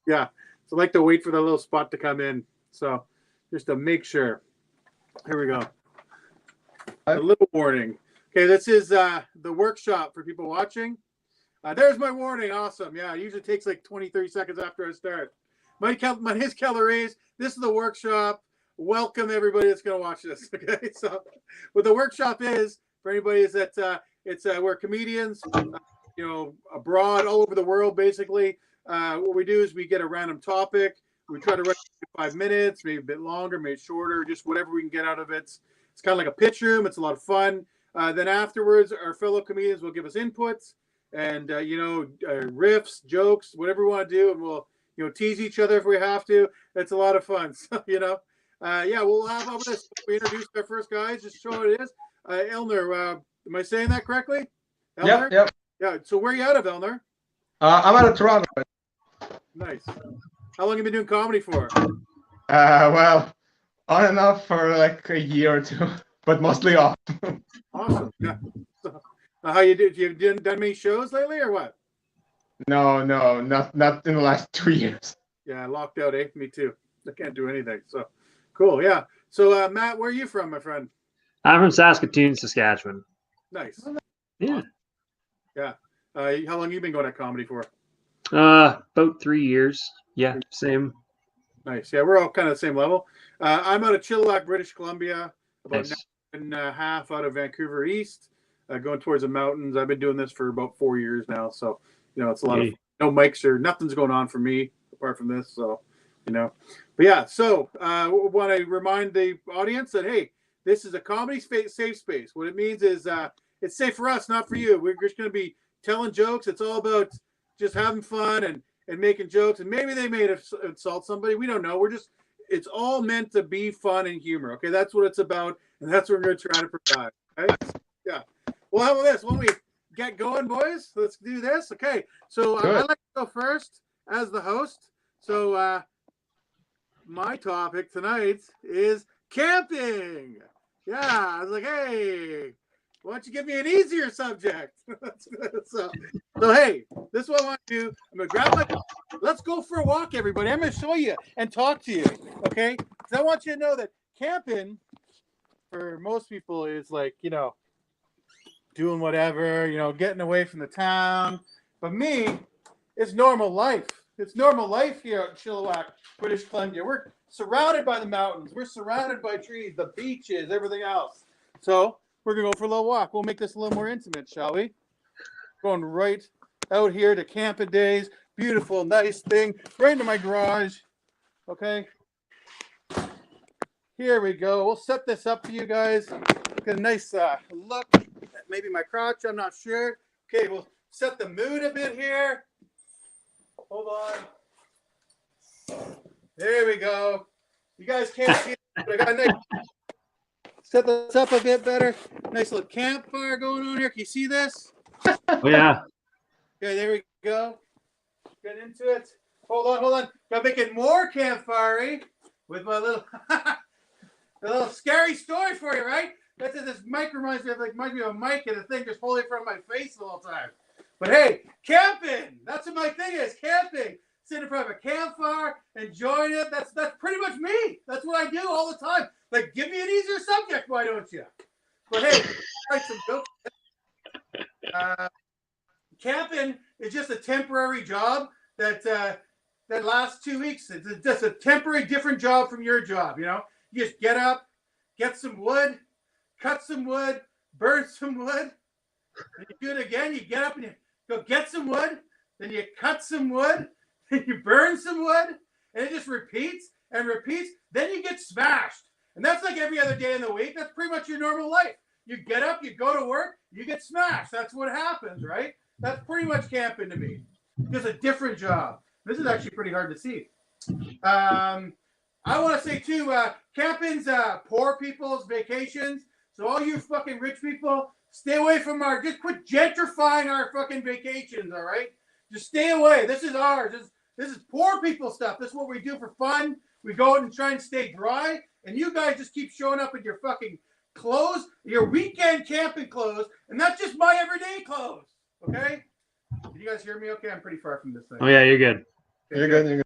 Yeah. So I like to wait for the little spot to come in. So just to make sure. Here we go. A little warning. Okay, this is the workshop for people watching. There's my warning. Awesome. Yeah, it usually takes like 20, 30 seconds after I start. My name is Kelleries. This is the workshop. Welcome everybody that's going to watch this. Okay, so what the workshop is for anybody is that it's we're comedians, abroad, all over the world, basically. What we do is we get a random topic. We try to write 5 minutes, maybe a bit longer, maybe shorter, just whatever we can get out of it. It's kind of like a pitch room. It's a lot of fun. Then afterwards, our fellow comedians will give us inputs and riffs, jokes, whatever we want to do, and we'll tease each other if we have to. It's a lot of fun. So we'll have over this. We introduced our first guys. Just show what it is. Elner, am I saying that correctly? Elner? Yep. Yeah. So where are you out of, Elner? I'm out of Toronto. Nice. How long have you been doing comedy for? Well, on and off for like a year or two, but mostly off. Awesome. Yeah. So, how you do? Have you done many shows lately, or what? No, not in the last 2 years. Yeah, locked out. Me too. I can't do anything. So, cool. Yeah. So, Matt, where are you from, my friend? I'm from Saskatoon, Saskatchewan. Nice. Yeah. Yeah. How long have you been going at comedy for? About 3 years. Yeah, same. Nice. Yeah, we're all kind of the same level. I'm out of Chilliwack, British Columbia, about Nice. an hour and a half out of Vancouver East, going towards the mountains. I've been doing this for about 4 years now, so it's a lot of fun. No mics or nothing's going on for me apart from this. So, but yeah. So, want to remind the audience that hey, this is a comedy safe space. What it means is it's safe for us, not for you. We're just going to be telling jokes. It's all about just having fun and making jokes, and maybe they may insult somebody. We don't know. It's all meant to be fun and humor. Okay, that's what it's about, and that's what we're going to try to provide. Okay? Yeah. Well, how about this? Why don't we get going, boys? Let's do this. Okay. So I'd like to go first as the host. So my topic tonight is camping. Yeah, I was like, hey, why don't you give me an easier subject? so hey, this is what I want to do. I'm gonna grab my. Let's go for a walk, everybody. I'm gonna show you and talk to you, okay? Because I want you to know that camping, for most people, is like doing whatever, getting away from the town. But me, it's normal life. It's normal life here at Chilliwack, British Columbia. We're surrounded by the mountains. We're surrounded by trees, the beaches, everything else. So we're going to go for a little walk. We'll make this a little more intimate, shall we? Going right out here to Camping Days. Beautiful, nice thing. Right into my garage. Okay. Here we go. We'll set this up for you guys. Get a nice look at maybe my crotch. I'm not sure. Okay, we'll set the mood a bit here. Hold on. There we go. You guys can't see it, but I got a nice. Set this up a bit better. Nice little campfire going on here. Can you see this? Oh, yeah. Okay, there we go. Get into it. Hold on. Got making more campfire with my little a little scary story for you, right? That's it. This mic reminds me of a mic and a thing just holding in front of my face the whole time. But hey, camping. That's what my thing is. Camping. Sitting in front of a campfire, enjoying it. That's pretty much me. That's what I do all the time. Like, give me an easier subject, why don't you? But hey, write some jokes. Camping is just a temporary job that lasts 2 weeks. It's just a temporary, different job from your job. You just get up, get some wood, cut some wood, burn some wood. Then you do it again. You get up and you go get some wood. Then you cut some wood. Then you burn some wood. And it just repeats and repeats. Then you get smashed. And that's like every other day in the week. That's pretty much your normal life. You get up, you go to work, you get smashed. That's what happens, right? That's pretty much camping to me. Just a different job. This is actually pretty hard to see. I want to say, too, camping's poor people's vacations. So all you fucking rich people, stay away from just quit gentrifying our fucking vacations, all right? Just stay away. This is ours. This is poor people stuff. This is what we do for fun. We go out and try and stay dry. And you guys just keep showing up in your fucking clothes, your weekend camping clothes, and that's just my everyday clothes. Okay? Can you guys hear me okay? I'm pretty far from this thing. Oh, yeah, you're good. You're good. You're good.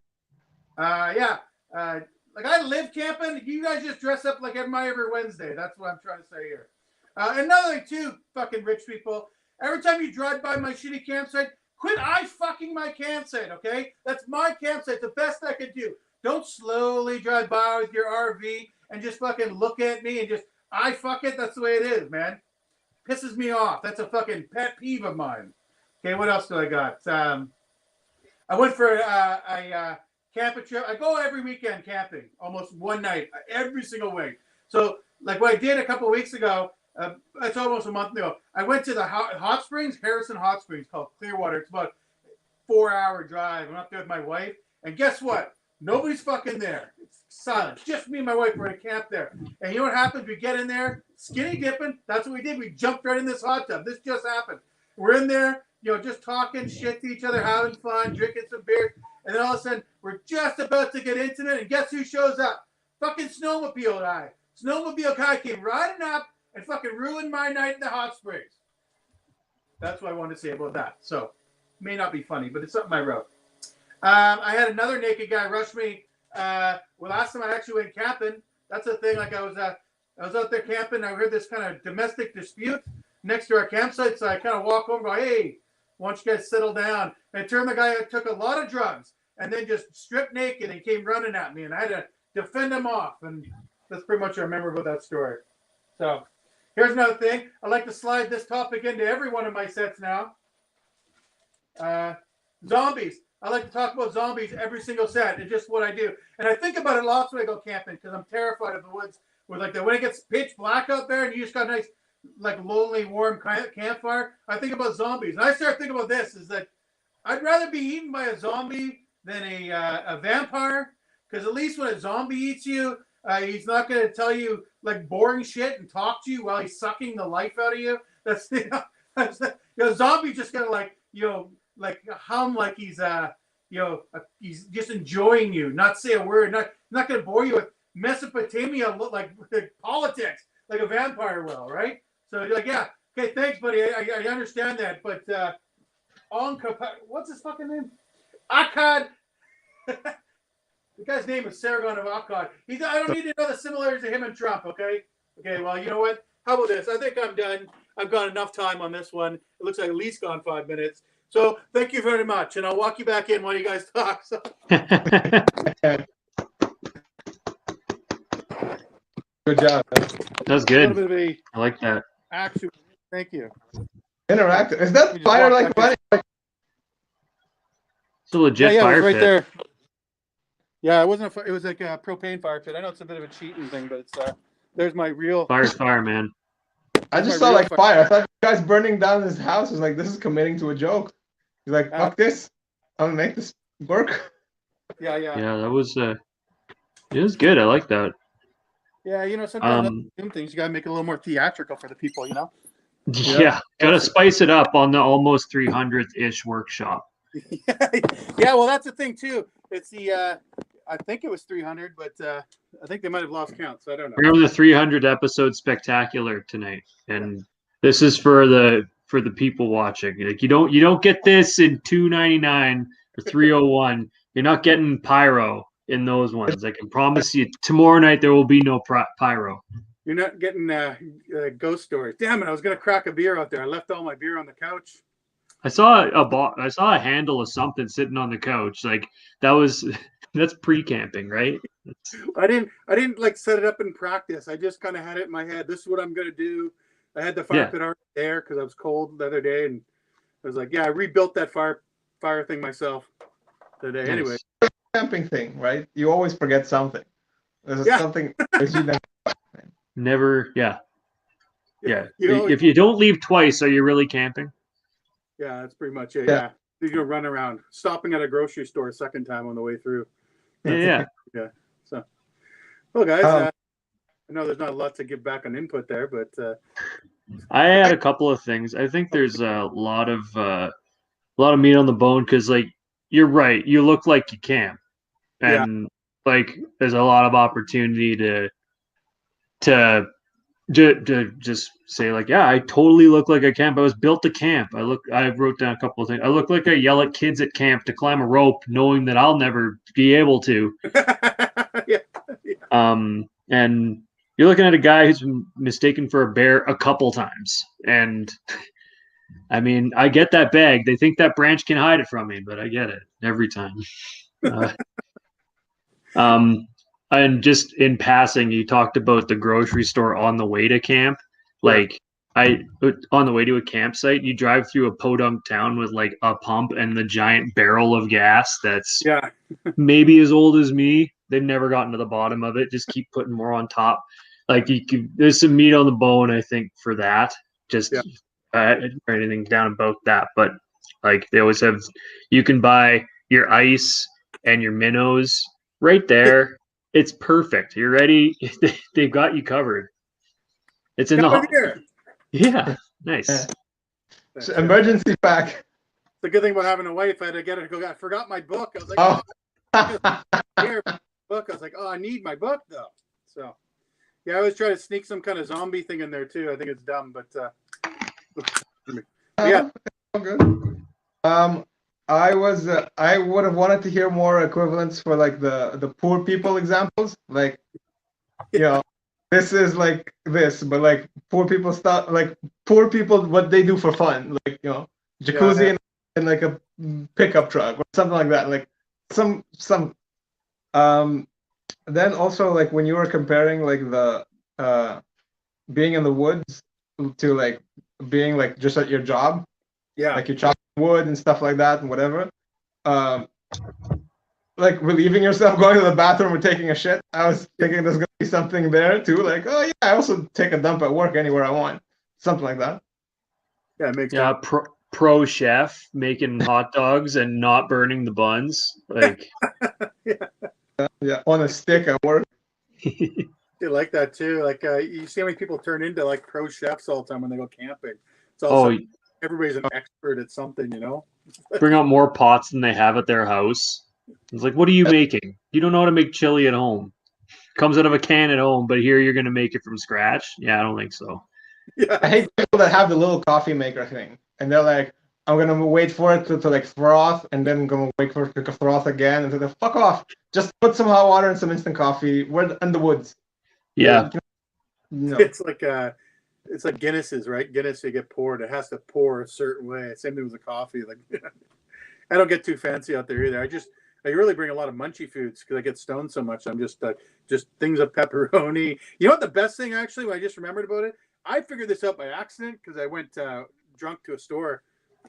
Yeah. Like I live camping. You guys just dress up like every Wednesday. That's what I'm trying to say here. Another thing too, fucking rich people. Every time you drive by my shitty campsite, quit fucking my campsite, okay? That's my campsite. The best I can do. Don't slowly drive by with your RV and just fucking look at me and just fuck it. That's the way it is, man. Pisses me off. That's a fucking pet peeve of mine. Okay, what else do I got? I went for a camping trip. I go every weekend camping, almost one night, every single week. So, like what I did a couple of weeks ago, it's almost a month ago. I went to the hot springs, Harrison Hot Springs, called Clearwater. It's about a 4-hour drive. I'm up there with my wife, and guess what? Nobody's fucking there. It's silent. Just me and my wife were in a camp there. And you know what happens? We get in there, skinny dipping. That's what we did. We jumped right in this hot tub. This just happened. We're in there, just talking shit to each other, having fun, drinking some beers. And then all of a sudden, we're just about to get intimate. And guess who shows up? Fucking snowmobile guy. Snowmobile guy came riding up and fucking ruined my night in the hot springs. That's what I wanted to say about that. So, may not be funny, but it's something I wrote. I had another naked guy rush me. Last time I actually went camping, that's the thing. Like I was out there camping. I heard this kind of domestic dispute next to our campsite. So I kind of walk over and go, hey, why don't you guys settle down? And it turned the guy who took a lot of drugs and then just stripped naked and came running at me. And I had to defend him off. And that's pretty much what I remember about that story. So here's another thing. I like to slide this topic into every one of my sets now. Zombies. I like to talk about zombies every single set. It's just what I do. And I think about it lots when I go camping because I'm terrified of the woods. With like when it gets pitch black out there and you just got a nice, like lonely, warm campfire. I think about zombies. And I start thinking about this is that I'd rather be eaten by a zombie than a vampire. Because at least when a zombie eats you, he's not going to tell you like boring shit and talk to you while he's sucking the life out of you. That's zombie just going to like hum like he's he's just enjoying you, not say a word, not going to bore you with Mesopotamia like politics like a vampire will, right? So you're like, yeah, okay, thanks, buddy. I understand that, but what's his fucking name? Akkad. The guy's name is Sargon of Akkad. I don't need to know the similarities of him and Trump, okay? Okay, well, you know what? How about this? I think I'm done. I've got enough time on this one. It looks like at least gone 5 minutes. So thank you very much, and I'll walk you back in while you guys talk. So. Good job. That was good. I like that. Action. Thank you. Interactive. Is that fire like running? It's a legit fire it was right pit. there. Yeah, it wasn't. It was like a propane fire pit. I know it's a bit of a cheating thing, but it's there's my real fire, man. I just saw like fire. I thought the guy's burning down his house. I was like, this is committing to a joke. He's like, fuck this. I'm gonna make this work. Yeah. Yeah, that was it was good. I like that. Yeah, sometimes things you gotta make it a little more theatrical for the people, Yeah, gotta spice it up on the almost 300th-ish workshop. Yeah, well, that's the thing too. It's the I think it was 300, but I think they might have lost count, so I don't know. We're on the 300 episode spectacular tonight, and this is for the people watching. Like you don't get this in 299 or 301. You're not getting pyro in those ones. I can promise you, tomorrow night there will be no pyro. You're not getting ghost stories. Damn it! I was gonna crack a beer out there. I left all my beer on the couch. I saw a handle of something sitting on the couch. Like that's pre-camping, right? I didn't like set it up in practice. I just kind of had it in my head. This is what I'm gonna do. I had the fire pit already there because I was cold the other day, and I was like, I rebuilt that fire thing myself today. Nice. Anyway, camping thing, right? You always forget something. There's something never. Yeah. If you don't leave twice, are you really camping? Yeah, that's pretty much it. Yeah. You're gonna run around, stopping at a grocery store a second time on the way through. Yeah. So, well, guys, I know there's not a lot to give back on input there, but I had a couple of things. I think there's a lot of meat on the bone because, like, you're right. You look like you camp, and like there's a lot of opportunity to just say like, yeah, I totally look like I camp. I was built to camp. I wrote down a couple of things. I look like I yell at kids at camp to climb a rope, knowing that I'll never be able to. Yeah. And you're looking at a guy who's been mistaken for a bear a couple times. And I mean, I get that bag. They think that branch can hide it from me, but I get it every time. And just in passing, you talked about the grocery store on the way to camp. Like, on the way to a campsite, you drive through a podunk town with like a pump and the giant barrel of gas that's maybe as old as me. They've never gotten to the bottom of it. Just keep putting more on top. Like, there's some meat on the bone, I think, for that. Just anything down about that. But like, they always have, you can buy your ice and your minnows right there. It's perfect. You're ready. They've got you covered. It's in the yeah, nice. So emergency pack. The good thing about having a wife, I had to get her to go. I forgot my book. I was like, here, book. I was like, oh, I need my book though. So yeah, I always try to sneak some kind of zombie thing in there too. I think it's dumb, but yeah. Good. I would have wanted to hear more equivalents for like the poor people examples. Like, you know, this is like this, but like poor people stuff, like poor people, what they do for fun, like, you know, jacuzzi and like a pickup truck or something like that. Like some then also like when you were comparing like the being in the woods to like being like just at your job. Yeah. Like you chop wood and stuff like that and whatever. Like relieving yourself, going to the bathroom or taking a shit. I was thinking there's gonna be something there too. Like, oh yeah, I also take a dump at work anywhere I want. Something like that. Yeah, it makes sense. Pro chef making hot dogs and not burning the buns. Like yeah, on a stick at work. They like that too. Like you see how many people turn into like pro chefs all the time when they go camping. It's also everybody's an expert at something, you know. Bring out more pots than they have at their house. It's like, what are you making? You don't know how to make chili at home. Comes out of a can at home, but here you're going to make it from scratch. Yeah, I don't think so. Yeah. I hate people that have the little coffee maker thing, and they're like, I'm going to wait for it to like froth, and then I'm going to wait for it to froth again, and they're like, fuck off. Just put some hot water and some instant coffee. We're in the woods. Yeah. No. It's like Guinness's, right? Guinness, you get poured. It has to pour a certain way. Same thing with the coffee. Like, I don't get too fancy out there either. I really bring a lot of munchy foods because I get stoned so much. I'm just things of pepperoni. You know what the best thing actually, when I just remembered about it, I figured this out by accident because I went drunk to a store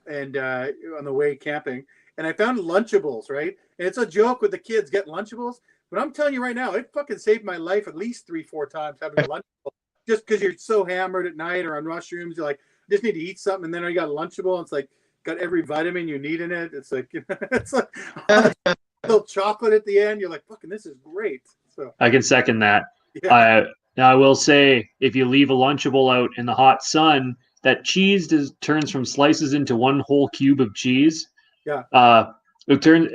and on the way camping, and I found Lunchables, right? And it's a joke with the kids get Lunchables, but I'm telling you right now, it fucking saved my life at least 3-4 times having a Lunchable. Just because you're so hammered at night or on mushrooms, you're like, just need to eat something, and then you got a Lunchable, and it's like got every vitamin you need in it. It's like it's like a little chocolate at the end. You're like, fucking, this is great. So I can second that. Yeah. Now I will say, if you leave a Lunchable out in the hot sun, that cheese turns from slices into one whole cube of cheese. Yeah. It turns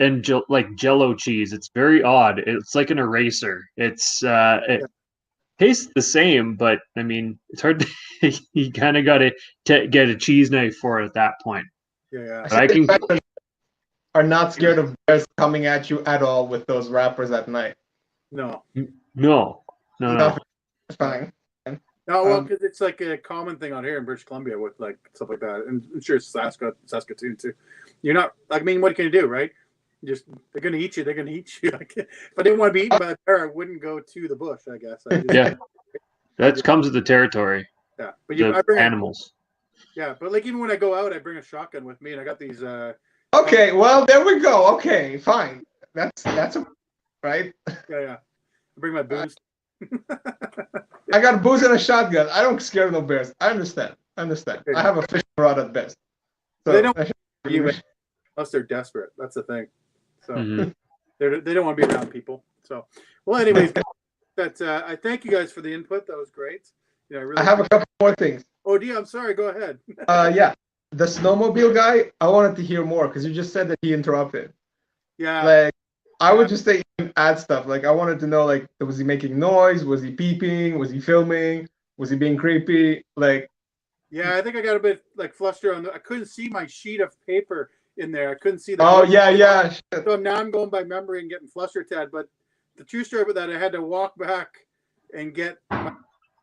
like Jello cheese. It's very odd. It's like an eraser. It's tastes the same, but I mean, it's hard to, you kind of got to get a cheese knife for it at that point. Yeah. But I can are not scared of bears coming at you at all with those wrappers at night. No. It's fine. No, well, because it's like a common thing out here in British Columbia with like stuff like that, and I'm sure Saskatoon too. You're not. I mean, what can you do, right? They're going to eat you. They're going to eat you. If I didn't want to be eaten by a bear, I wouldn't go to the bush. I guess. That comes with the territory. Yeah, but I bring animals. Yeah, but like even when I go out, I bring a shotgun with me, and I got these. Okay, well there we go. Okay, fine. That's right. Yeah. I bring my booze. I got booze and a shotgun. I don't scare no bears. I understand. I have a fishing rod at best. So they don't unless they're desperate. That's the thing. So they don't want to be around people. So well, anyways, I thank you guys for the input. That was great. I have a couple more things. Oh, dear. I'm sorry. Go ahead. Yeah, the snowmobile guy. I wanted to hear more because you just said that he interrupted. Yeah. Like I would just say add stuff. Like I wanted to know, like, was he making noise? Was he peeping? Was he filming? Was he being creepy? Like, Yeah, I think I got a bit like flustered on I couldn't see my sheet of paper in there. I couldn't see the. oh yeah. Shit. So now I'm going by memory and getting flustered, Ted. But the true story about that, I had to walk back and get my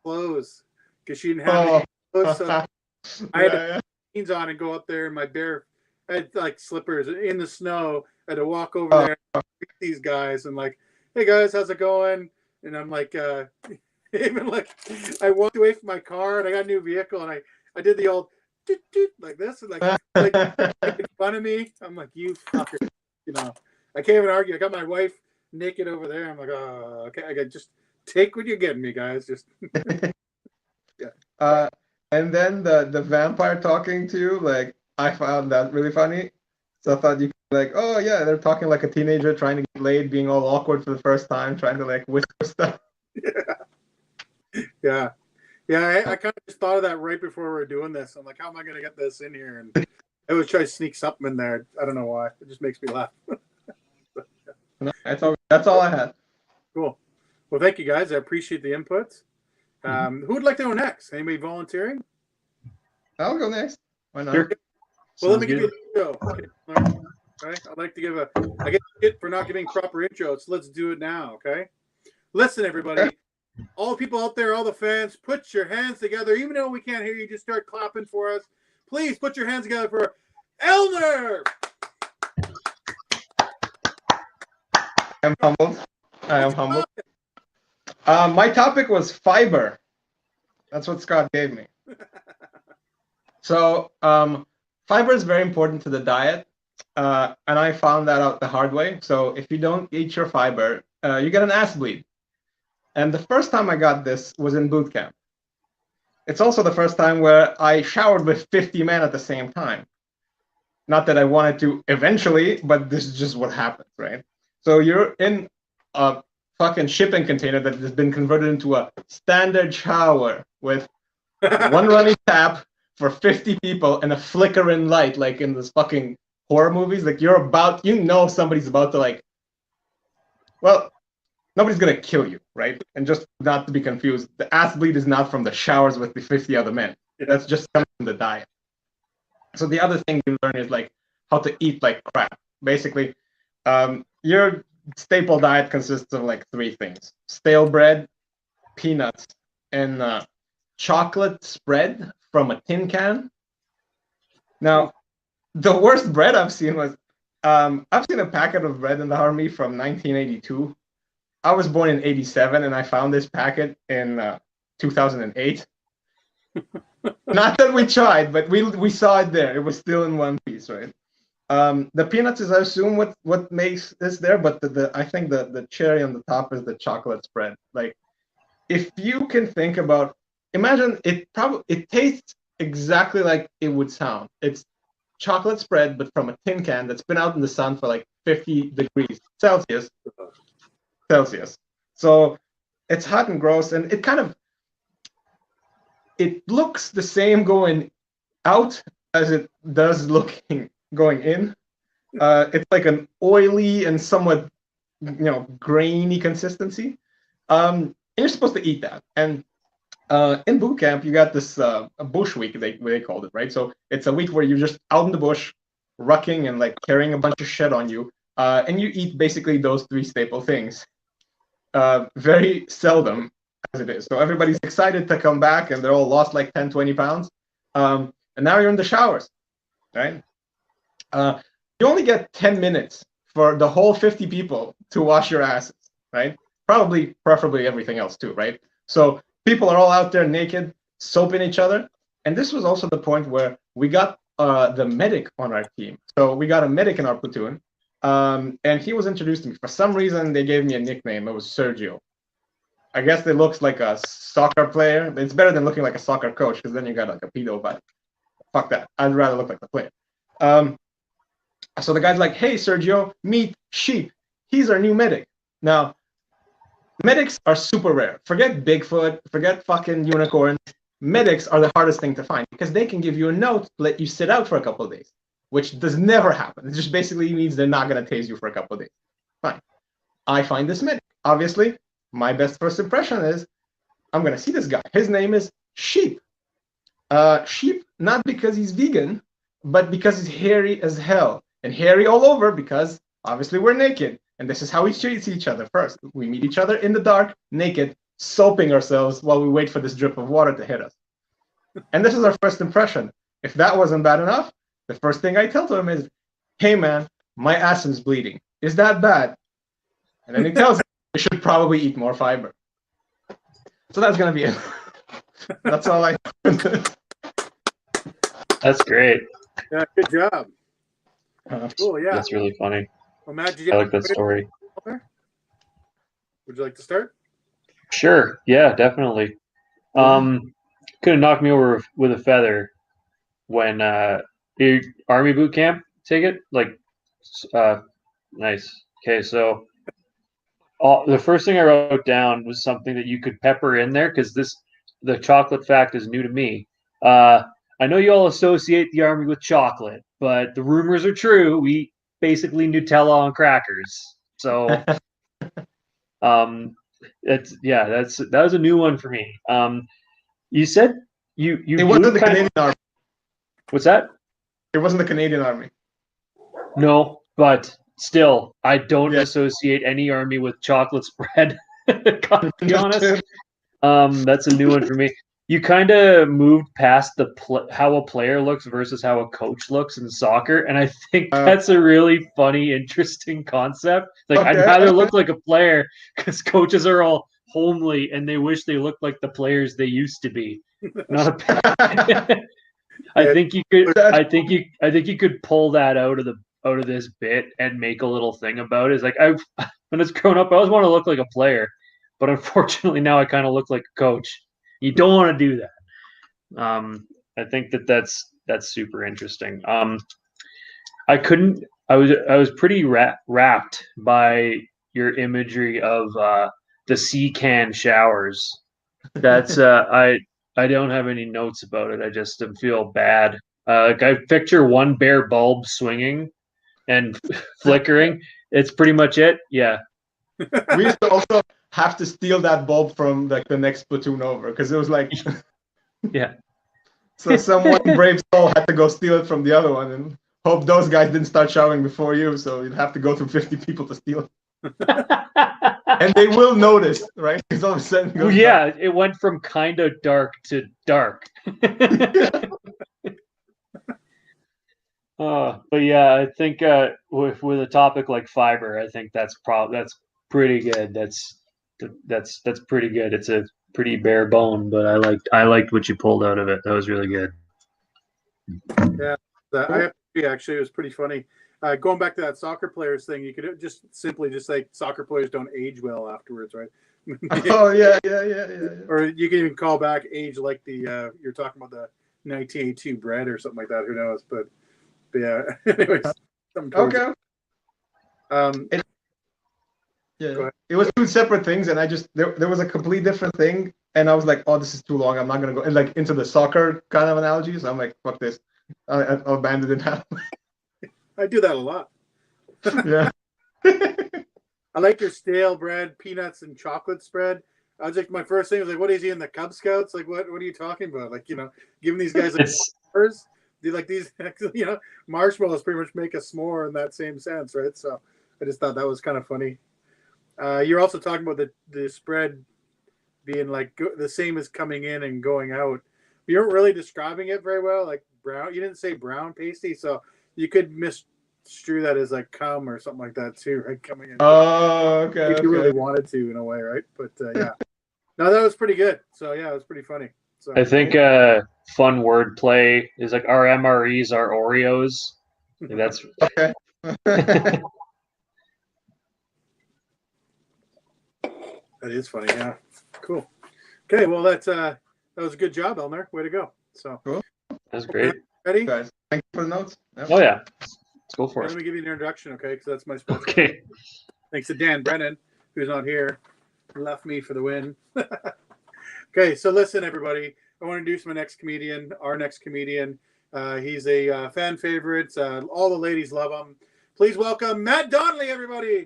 clothes because she didn't have any clothes. So I had to put jeans on and go up there in my bare. I had like slippers in the snow. I had to walk over there and meet these guys and like, hey guys, how's it going? And I'm like, even like, I walked away from my car and I got a new vehicle and I did the old doot, doot, like this and like making fun of me. I'm like, you fucker, you know. I can't even argue. I got my wife naked over there. I'm like, oh, okay. I got just take what you're getting me, guys. Just yeah. And then the vampire talking to you, like I found that really funny. So I thought you could like, oh yeah, they're talking like a teenager trying to get laid, being all awkward for the first time, trying to like whisper stuff. Yeah. I kind of just thought of that right before we were doing this. I'm like, how am I going to get this in here? And I always try to sneak something in there. I don't know why. It just makes me laugh. No, that's all I had. Cool. Well, thank you guys. I appreciate the inputs. Who would like to go next? Anybody volunteering? I'll go next. Why not? Sure. Well, let me give you a show. Okay. Right? I'd like to give I get hit for not giving proper intros. So let's do it now. Okay. Listen, everybody. All the people out there, all the fans, put your hands together. Even though we can't hear you, just start clapping for us. Please put your hands together for Elner. I am humbled. My topic was fiber. That's what Scott gave me. So fiber is very important to the diet. And I found that out the hard way. So if you don't eat your fiber, you get an ass bleed. And the first time I got this was in boot camp. It's also the first time where I showered with 50 men at the same time. Not that I wanted to eventually, but this is just what happens, right? So you're in a fucking shipping container that has been converted into a standard shower with one running tap for 50 people and a flickering light, like in those fucking horror movies. Like somebody's about to like, well, nobody's gonna kill you, right? And just not to be confused, the ass bleed is not from the showers with the 50 other men. That's just coming from the diet. So the other thing you learn is like how to eat like crap. Basically, your staple diet consists of like three things: stale bread, peanuts, and chocolate spread from a tin can. Now, the worst bread I've seen was I've seen a packet of bread in the army from 1982. I was born in 87 and I found this packet in 2008. Not that we tried, but we saw it there. It was still in one piece, right? The peanuts is, I assume, what makes this there, but I think the cherry on the top is the chocolate spread. Like, if you can think about, imagine it tastes exactly like it would sound. It's chocolate spread, but from a tin can that's been out in the sun for like 50 degrees Celsius. So it's hot and gross, and it looks the same going out as it does going in. It's like an oily and somewhat grainy consistency. And you're supposed to eat that. And in boot camp, you got this a bush week, they called it, right? So it's a week where you're just out in the bush, rucking and like carrying a bunch of shit on you, and you eat basically those three staple things. Very seldom as it is. So everybody's excited to come back and they're all lost like 10, 20 pounds. And now you're in the showers, right? You only get 10 minutes for the whole 50 people to wash your asses, right? Preferably everything else too, right? So people are all out there naked, soaping each other. And this was also the point where we got the medic on our team. So we got a medic in our platoon. And he was introduced to me. For some reason, they gave me a nickname. It was Sergio. I guess it looks like a soccer player. It's better than looking like a soccer coach, because then you got like a pedo vibe. Fuck that. I'd rather look like the player. So the guy's like, hey, Sergio, meet Sheep. He's our new medic. Now, medics are super rare. Forget Bigfoot. Forget fucking unicorns. Medics are the hardest thing to find because they can give you a note to let you sit out for a couple of days, which does never happen. It just basically means they're not going to tase you for a couple of days. Fine. I find this medic. Obviously, my best first impression is I'm gonna see this guy. His name is Sheep. Sheep, not because he's vegan, but because he's hairy as hell, and hairy all over because obviously we're naked. And this is how we treat each other first. We meet each other in the dark, naked, soaping ourselves while we wait for this drip of water to hit us. And this is our first impression. If that wasn't bad enough, the first thing I tell to him is, hey man, my ass is bleeding. Is that bad? And then he tells me, you should probably eat more fiber. So that's going to be it. That's all I That's great. Yeah, good job. Cool, yeah. That's really funny. Well, Matt, I like that story. Would you like to start? Sure. Yeah, definitely. Could have knocked me over with a feather when Army boot camp. Take it nice. Okay, so the first thing I wrote down was something that you could pepper in there because the chocolate fact is new to me. I know you all associate the Army with chocolate, but the rumors are true. We eat basically Nutella on crackers. So, that was a new one for me. You said you It wasn't the Canadian Army. What's that? It wasn't the Canadian Army. No, but still, I don't associate any army with chocolate spread. To be honest, that's a new one for me. You kind of moved past how a player looks versus how a coach looks in soccer, and I think that's a really funny, interesting concept. Like, I'd rather look like a player because coaches are all homely and they wish they looked like the players they used to be. Not a. I think you could. I think you could pull that out of this bit and make a little thing about it. It's like when I was growing up, I always want to look like a player, but unfortunately now I kind of look like a coach. You don't want to do that. I think that's super interesting. I was pretty wrapped by your imagery of the sea can showers. That's I don't have any notes about it. I just feel bad. Like, I picture one bare bulb swinging and flickering. It's pretty much it. Yeah. We used to also have to steal that bulb from like the next platoon over because it was like, yeah. So someone brave soul had to go steal it from the other one and hope those guys didn't start showering before you. So you'd have to go through 50 people to steal it. And they will notice, right? Because all of a sudden, dark. It went from kind of dark to dark. But yeah, I think with a topic like fiber, I think that's pretty good. That's pretty good. It's a pretty bare bone, but I liked what you pulled out of it. That was really good. Yeah, I have to agree, actually, it was pretty funny. Going back to that soccer players thing, you could just simply say soccer players don't age well afterwards, right? Oh yeah. Or you can even call back age like the you're talking about the 1982 bread or something like that. Who knows? But yeah. Anyways, okay. It was two separard things, and I just there was a complete different thing, and I was like, oh, this is too long. I'm not gonna go into the soccer kind of analogy. So I'm like, fuck this. I'll abandon it now. I do that a lot. Yeah. I like your stale bread, peanuts, and chocolate spread. I was like, my first thing was like, what is he in the Cub Scouts? Like, what are you talking about? Like, giving these guys like s'mores. Do like these, marshmallows pretty much make a s'more in that same sense, right? So I just thought that was kind of funny. You're also talking about the spread being like the same as coming in and going out. You weren't really describing it very well, like brown. You didn't say brown pasty, so you could misstrew that as like cum or something like that too, right? Coming in. Oh, okay. If you really wanted to, in a way, right? But yeah, no, that was pretty good. So yeah, it was pretty funny. So I think fun word play is like our MREs are Oreos. That's okay. That is funny. Yeah, cool. Okay, well that was a good job, Elmer. Way to go. So cool. That's great. Ready? Guys, thank you for the notes. Yep. Oh yeah, let's go for it. Let me give you an introduction, okay? Because that's my sponsor. Okay. Thanks to Dan Brennan, who's not here, left me for the win. Okay, so listen, everybody. I want to introduce my next comedian, our next comedian. He's a fan favorite. All the ladies love him. Please welcome Matt Donnelly, everybody.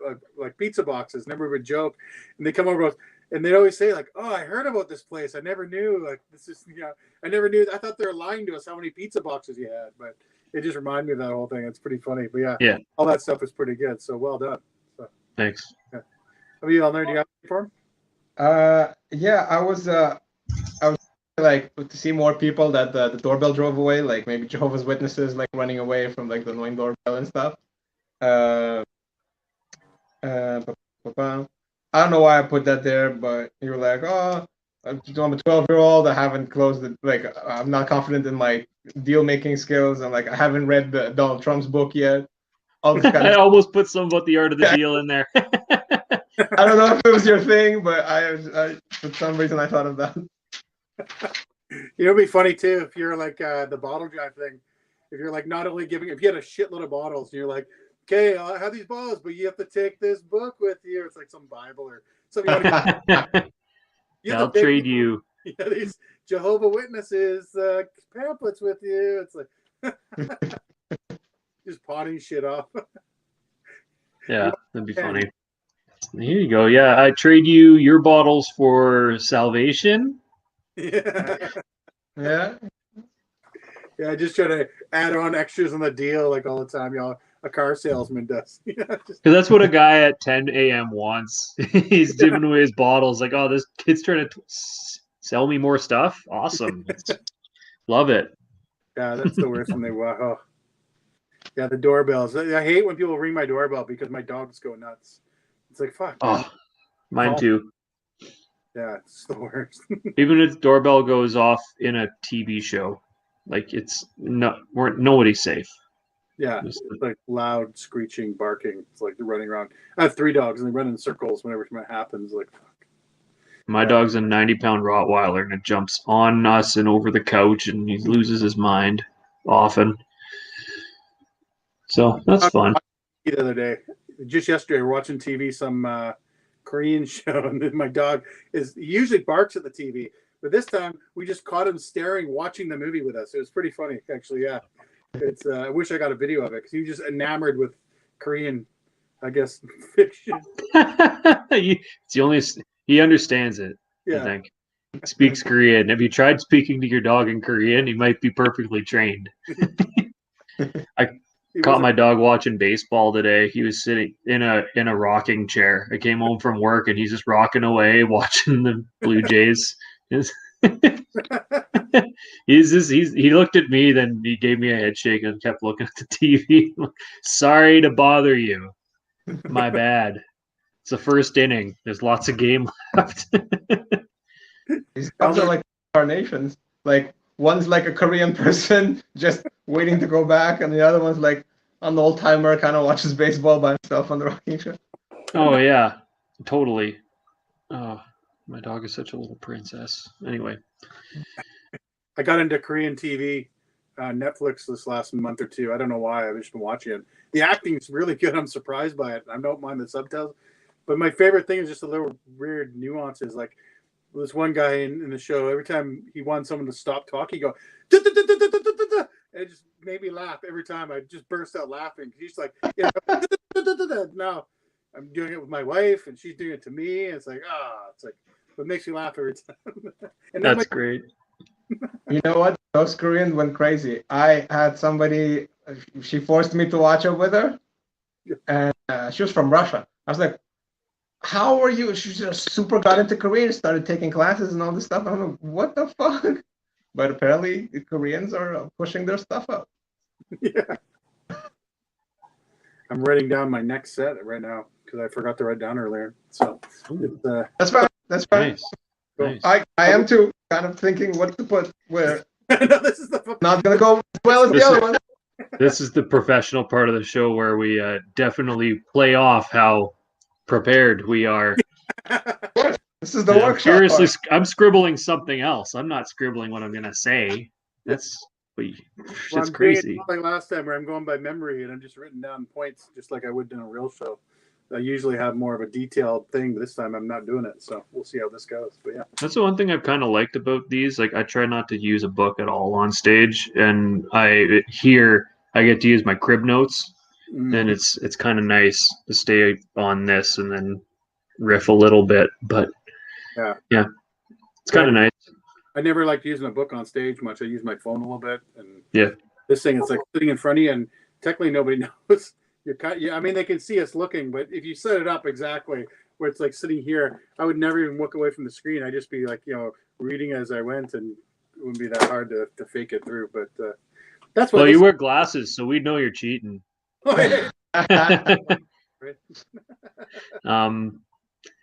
like pizza boxes. Never would joke, and they come over and they'd always say like, "Oh, I heard about this place. I never knew. Like this is I never knew. I thought they were lying to us how many pizza boxes you had, but it just reminded me of that whole thing. It's pretty funny. But yeah, all that stuff is pretty good. So well done. So, thanks. Yeah. How about you, Elner? Do you have a form? Yeah, I was like to see more people that the doorbell drove away, like maybe Jehovah's Witnesses like running away from like the annoying doorbell and stuff. I don't know why I put that there, but you were like, oh, I'm a 12-year-old. I haven't closed it. Like, I'm not confident in my deal making skills, and like I haven't read the Donald Trump's book yet. All this kind I of almost put some about the art of the deal in there. I don't know if it was your thing, but I for some reason I thought of that. It'd be funny too if you're like the bottle drive thing. If you're like not only giving, if you had a shitload of bottles, and you're like, okay, I'll have these bottles, but you have to take this book with you. It's like some Bible or something. I'll trade you. Yeah, these Jehovah Witnesses pamphlets with you. It's like just potting shit off. Yeah, that'd be funny. Here you go. Yeah, I trade you your bottles for salvation. Yeah. Yeah. Yeah, I just try to add on extras on the deal like all the time, a car salesman does. Because that's what a guy at 10 a.m. wants. He's giving away his bottles. Like, oh, this kid's trying to sell me more stuff. Awesome. Love it. Yeah, that's the worst when they wow. Yeah, the doorbells. I hate when people ring my doorbell because my dogs go nuts. It's like, fuck. Man. Oh, mine too. Yeah, it's the worst. Even if the doorbell goes off in a TV show, like it's nobody's safe. Yeah, it's like loud screeching, barking. It's like they're running around. I have 3 dogs and they run in circles whenever something happens. Like, fuck. My dog's a 90-pound Rottweiler and it jumps on us and over the couch and he loses his mind often. So that's fun. The other day, just yesterday, we're watching TV, some Korean show, and my dog he usually barks at the TV, but this time we just caught him staring, watching the movie with us. It was pretty funny, actually. Yeah, it's. I wish I got a video of it because he was just enamored with Korean, I guess, fiction. It's the only he understands it. Yeah. I think he speaks Korean. Have you tried speaking to your dog in Korean? He might be perfectly trained. I caught my dog watching baseball today. He was sitting in a rocking chair. I came home from work and he's just rocking away watching the Blue Jays. He looked at me, then he gave me a head shake and kept looking at the TV. Sorry to bother you. My bad. It's the first inning. There's lots of game left. These dogs are like carnations. Like one's like a Korean person just waiting to go back, and the other one's like an old timer, kind of watches baseball by himself on the rocking chair. Oh yeah, totally. Oh, my dog is such a little princess. Anyway, I got into Korean TV, Netflix this last month or two. I don't know why. I've just been watching it. The acting's really good. I'm surprised by it. I don't mind the subtitles, but my favorite thing is just the little weird nuances. Like this one guy in the show, every time he wanted someone to stop talking, he'd go, "Da-da-da-da-da-da-da-da." And it just made me laugh every time. I just burst out laughing. He's like, yeah, now I'm doing it with my wife, and she's doing it to me. And it's like, it's like, it makes me laugh every time. And that's great. You know what? Those Koreans went crazy. I had somebody, she forced me to watch it with her, and she was from Russia. I was like, how are you? She just super got into Korean, started taking classes and all this stuff. I don't know what the fuck. But apparently the Koreans are pushing their stuff up. Yeah. I'm writing down my next set right now because I forgot to write down earlier. So that's fine. That's fine. Nice. I am too kind of thinking what to put where. No, this is not gonna go as well as the other one. This is the professional part of the show where we definitely play off how prepared we are. This is the workshop. Seriously, I'm scribbling something else. I'm not scribbling what I'm gonna say. That's crazy. Like last time, where I'm going by memory and I'm just written down points, just like I would in a real show. I usually have more of a detailed thing, but this time I'm not doing it. So we'll see how this goes. But yeah, that's the one thing I've kind of liked about these. Like I try not to use a book at all on stage, and I get to use my crib notes. and it's kind of nice to stay on this and then riff a little bit. But yeah, it's kind of nice. I never liked using a book on stage much. I use my phone a little bit, and Yeah. this thing, it's like sitting in front of you, and technically nobody knows. I mean, they can see us looking, but if you set it up exactly where it's like sitting here, I would never even look away from the screen. I'd just be like, reading as I went, and it wouldn't be that hard to fake it through. But that's what. Well, you wear glasses, so we know you're cheating.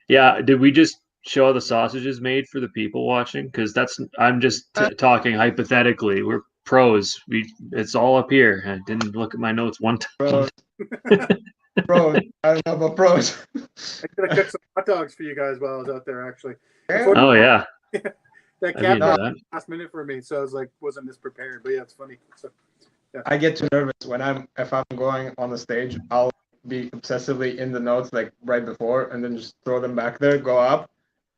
Yeah. Did we just show how the sausage is made for the people watching? Because I'm just talking hypothetically. We're pros. It's all up here. I didn't look at my notes one time. Pros. I don't know about pros. I could have cooked some hot dogs for you guys while I was out there, actually. Oh yeah. That cat last minute for me, so I was like, wasn't this prepared, but yeah, it's funny. So, yeah. I get too nervous if I'm going on the stage. I'll be obsessively in the notes like right before, and then just throw them back there, go up,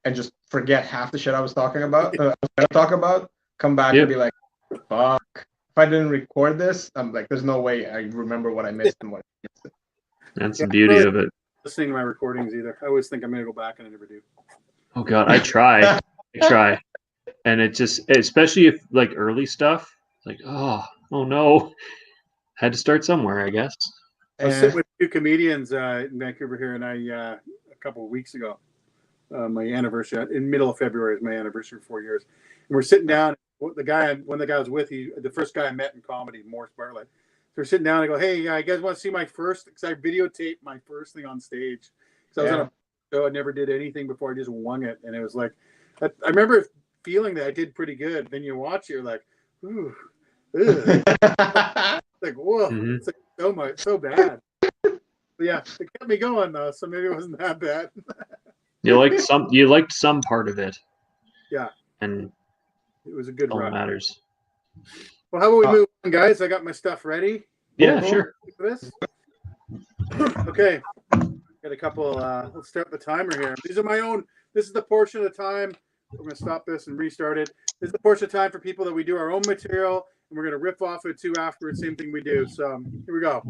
and just forget half the shit I was talking about. Come back and be like, fuck. If I didn't record this, I'm like, there's no way I remember what I missed and what I missed. That's the beauty of it. Listening to my recordings either. I always think I'm gonna go back, and I never do. Oh God, I try. And it just, especially if like early stuff, like oh no, had to start somewhere, I guess. I was sitting with two comedians in Vancouver here, and a couple of weeks ago, my anniversary in middle of February is my anniversary, 4 years, and we're sitting down. When the guy I was with, the first guy I met in comedy, Morris Bartlett. So we're sitting down. And I go, hey, you guys want to see my first? Because I videotaped my first thing on stage. Because I was on a show, I never did anything before. I just wung it, and it was like, I remember feeling that I did pretty good. Then you watch it, you're like, ooh, like whoa, it's like so bad. But yeah, it kept me going though, so maybe it wasn't that bad. You liked some part of it. Yeah, and it was a good run. Matters. Well, how about we move on, guys? I got my stuff ready. Yeah, sure. For this. Okay, got a couple. Let's start the timer here. These are my own. This is the portion of the time. We're going to stop this and restart it. This is the portion of time for people that we do our own material, and we're going to rip off it too afterwards. Same thing we do. So here we go.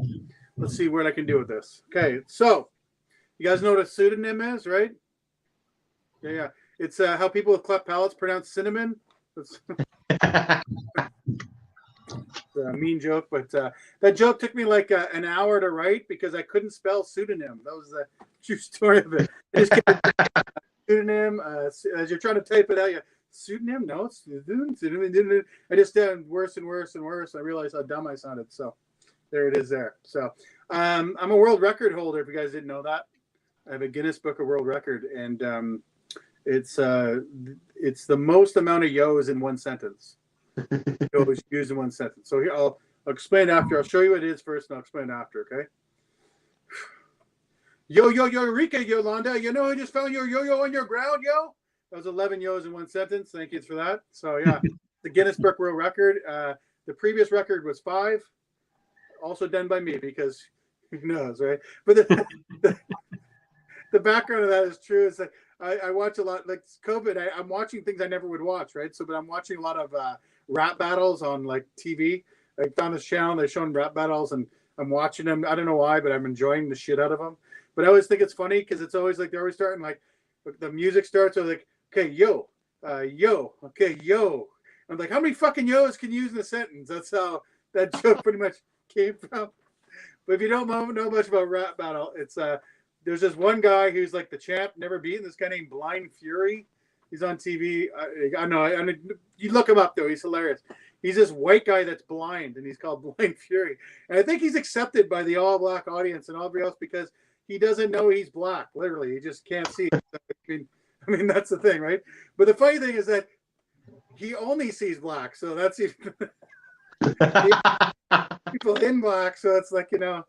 Let's see what I can do with this. Okay, so you guys know what a pseudonym is, right? Yeah. It's how people with cleft palates pronounce cinnamon. It's a mean joke, but that joke took me like an hour to write because I couldn't spell pseudonym. That was the true story of it. I just kept pseudonym as you're trying to type it out. Pseudonym? No, it's pseudonym. I just did worse and worse and worse. I realized how dumb I sounded. So there it is there. So I'm a world record holder, if you guys didn't know that. I have a Guinness Book of World Record, and it's the most amount of yo's in one sentence. Yo's used in one sentence. So here I'll explain after. I'll show you what it is first, and I'll explain after. Okay. Yo, Eureka, Yolanda. You know I just found your yo-yo on your ground, yo? That was 11 yo's in one sentence. Thank you for that. So, yeah, the Guinness Book World Record. The previous record was 5, also done by me because who knows, right? But the background of that is true. It's like I watch a lot, like COVID, I'm watching things I never would watch, right? So, but I'm watching a lot of rap battles on like TV. I found this channel, they're showing rap battles, and I'm watching them. I don't know why, but I'm enjoying the shit out of them. But I always think it's funny because it's always like they're always starting like the music starts with like, okay, yo, okay, yo. I'm like, how many fucking yo's can you use in a sentence? That's how that joke pretty much came from. But if you don't know much about rap battle, it's there's this one guy who's like the champ, never beaten. This guy named Blind Fury. He's on TV. I know. You look him up though. He's hilarious. He's this white guy that's blind, and he's called Blind Fury. And I think he's accepted by the all-black audience and everybody else because he doesn't know he's black. Literally, he just can't see it. I mean, that's the thing, right? But the funny thing is that he only sees black, so that's even people in black. So it's like, you know,